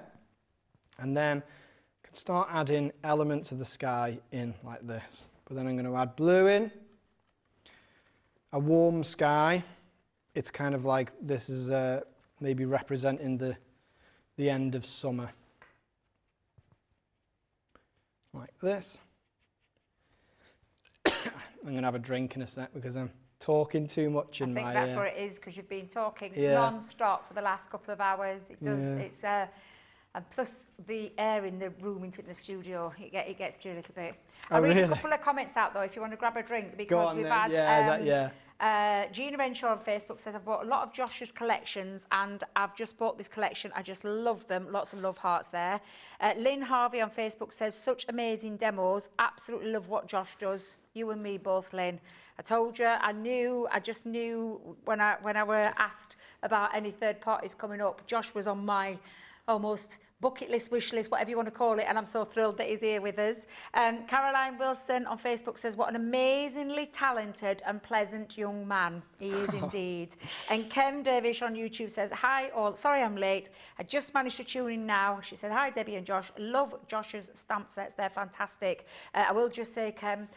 and then I can start adding elements of the sky in like this. But then I'm going to add blue in, a warm sky. It's kind of like this is maybe representing the end of summer, like this. I'm going to have a drink in a sec because I'm talking too much in my... I think that's what it is, because you've been talking non-stop for the last couple of hours. It does. Yeah. It's and plus the air in the room into the studio, it gets to you a little bit. I'll read a couple of comments out though if you want to grab a drink, because we've had Gina Renshaw on Facebook says, I've bought a lot of Josh's collections and I've just bought this collection. I just love them. Lots of love hearts there. Lynn Harvey on Facebook says, such amazing demos. Absolutely love what Josh does. You and me both, Lynn. I told you, I just knew when I were asked about any third parties coming up, Josh was on my almost bucket list, wish list, whatever you want to call it, and I'm so thrilled that he's here with us. Caroline Wilson on Facebook says, what an amazingly talented and pleasant young man he is indeed. And Kem Dervish on YouTube says, hi all, sorry I'm late, I just managed to tune in now. She said, hi Debbie and Josh, love Josh's stamp sets, they're fantastic. I will just say, Kem,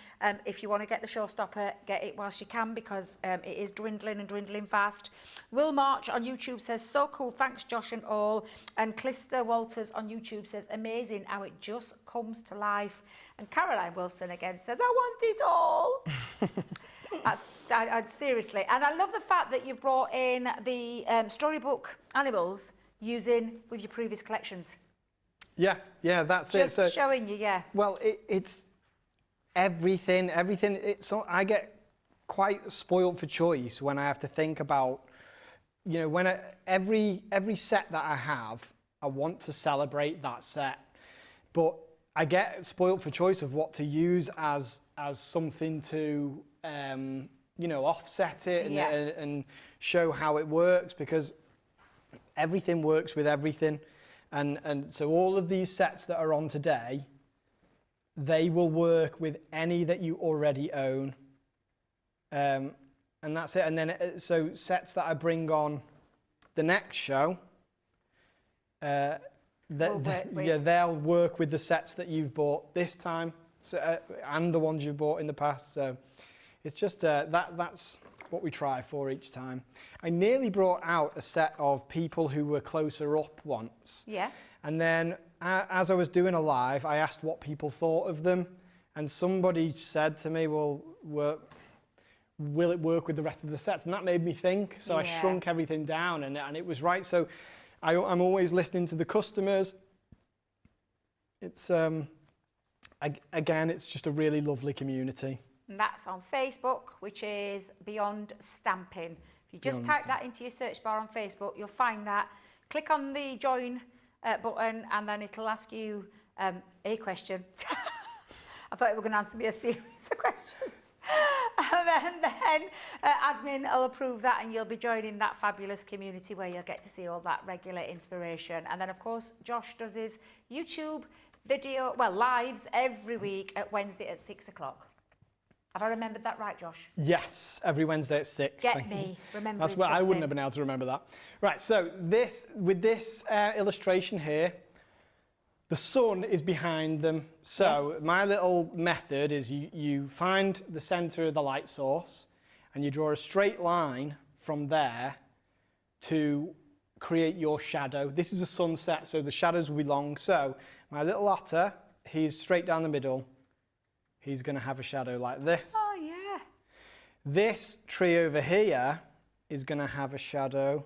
if you want to get the Showstopper, get it whilst you can, because it is dwindling fast. Will March on YouTube says, so cool, thanks Josh and all. And Clister Walters on YouTube says, amazing how it just comes to life. And Caroline Wilson again says, I want it all. Seriously. And I love the fact that you've brought in the storybook animals using with your previous collections. Yeah, that's just it. Just showing you, Well, it's everything. I get quite spoiled for choice when I have to think about, you know, when every set that I have, I want to celebrate that set. But I get spoilt for choice of what to use as something to you know, offset it and show how it works, because everything works with everything, and so all of these sets that are on today, they will work with any that you already own, and that's it. And then so sets that I bring on the next show, they'll work with the sets that you've bought this time, so, and the ones you've bought in the past. So it's just that's what we try for each time. I nearly brought out a set of people who were closer up once. Yeah. And then as I was doing a live, I asked what people thought of them, and somebody said to me, well, will it work with the rest of the sets? And that made me think, so I shrunk everything down, and it was right. So I'm always listening to the customers. It's, again, it's just a really lovely community. And that's on Facebook, which is Beyond Stamping. If you just type that into your search bar on Facebook, you'll find that. Click on the join button, and then it'll ask you a question. I thought you were going to answer me a series of questions. And then admin will approve that, and you'll be joining that fabulous community where you'll get to see all that regular inspiration. And then, of course, Josh does his YouTube video, well, lives every week at Wednesday at 6 o'clock. Have I remembered that right, Josh? Yes, every Wednesday at 6. Get me, remember. That's what I wouldn't have been able to remember that. Right, so with this illustration here, the sun is behind them. So my little method is you find the center of the light source, and you draw a straight line from there to create your shadow. This is a sunset, so the shadows will be long. So my little otter, he's straight down the middle. He's going to have a shadow like this. Oh, yeah. This tree over here is going to have a shadow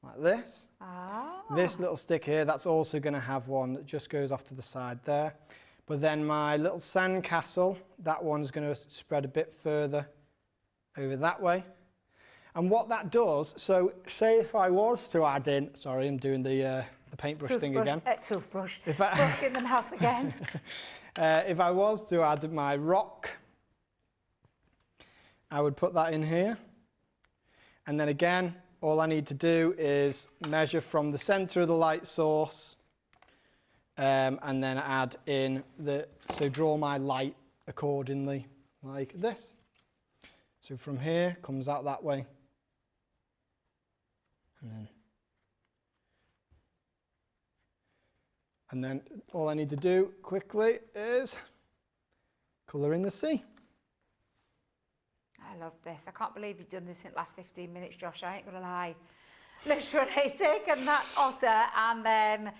like this. Oh. This little stick here, that's also going to have one that just goes off to the side there. But then my little sandcastle, that one's going to spread a bit further over that way. And what that does, so say if I was to add in, sorry, I'm doing the paintbrush thing again. Toothbrush. Brush in the mouth again. If I was to add my rock, I would put that in here. And then again, all I need to do is measure from the center of the light source, and then add in so draw my light accordingly, like this. So from here, comes out that way. And then all I need to do quickly is colour in the sea. I love this. I can't believe you've done this in the last 15 minutes, Josh. I ain't going to lie. Literally taken that otter and then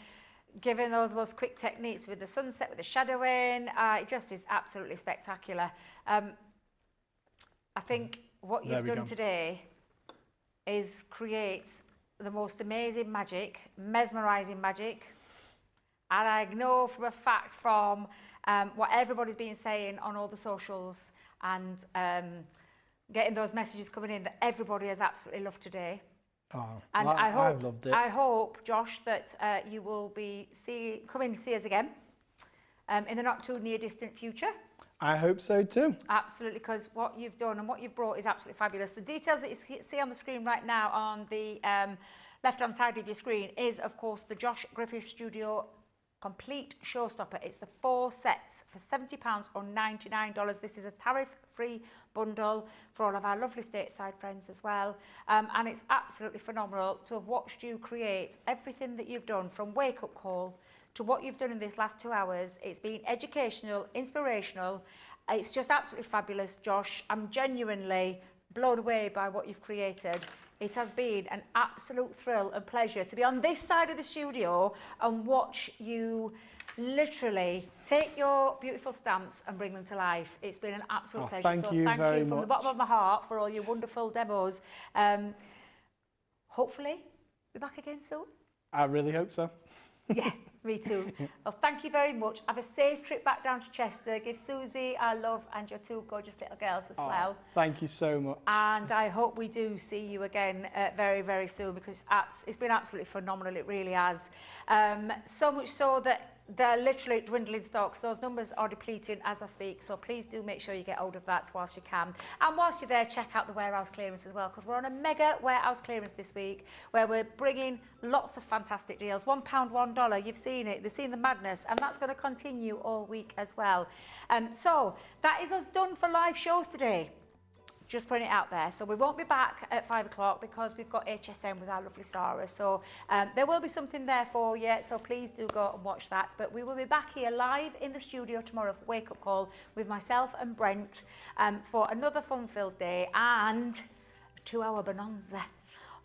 given those quick techniques with the sunset, with the shadowing. It just is absolutely spectacular. I think what you've done today is create the most amazing magic, mesmerising magic. And I know from a fact from what everybody's been saying on all the socials and getting those messages coming in that everybody has absolutely loved today. Oh, and I've loved it. I hope, Josh, that you will be coming to see us again in the not too near distant future. I hope so too. Absolutely, because what you've done and what you've brought is absolutely fabulous. The details that you see on the screen right now on the left-hand side of your screen is, of course, the Josh Griffiths Studio Complete Showstopper. It's the 4 sets for £70 or $99. This is a tariff-free bundle for all of our lovely stateside friends as well. And it's absolutely phenomenal to have watched you create everything that you've done from Wake Up Call to what you've done in this last 2 hours. It's been educational, inspirational. It's just absolutely fabulous, Josh. I'm genuinely blown away by what you've created. It has been an absolute thrill and pleasure to be on this side of the studio and watch you literally take your beautiful stamps and bring them to life. It's been an absolute pleasure. Thank you very much. From the bottom of my heart for all your wonderful demos. Hopefully, be back again soon. I really hope so. Yeah, me too. Well, thank you very much. Have a safe trip back down to Chester. Give Susie our love and your 2 gorgeous little girls as well. Thank you so much. And I hope we do see you again very, very soon, because it's been absolutely phenomenal. It really has. So much so that they're literally dwindling stocks. Those numbers are depleting as I speak, so please do make sure you get hold of that whilst you can. And whilst you're there, check out the warehouse clearance as well, because we're on a mega warehouse clearance this week where we're bringing lots of fantastic deals. £1, $1, you've seen it, they've seen the madness, and that's going to continue all week as well. So that is us done for live shows today. Just putting it out there. So we won't be back at 5 o'clock because we've got HSM with our lovely Sarah. So there will be something there for you. So please do go and watch that. But we will be back here live in the studio tomorrow for Wake Up Call with myself and Brent for another fun-filled day and a 2-hour bonanza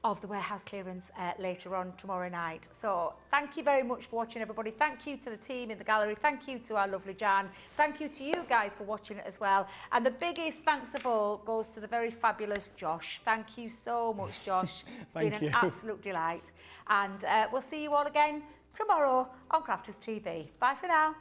of the warehouse clearance later on tomorrow night. So thank you very much for watching, everybody. Thank you to the team in the gallery. Thank you to our lovely Jan. Thank you to you guys for watching it as well. And the biggest thanks of all goes to the very fabulous Josh. Thank you so much, Josh. It's been an absolute delight. And we'll see you all again tomorrow on Crafters TV. Bye for now.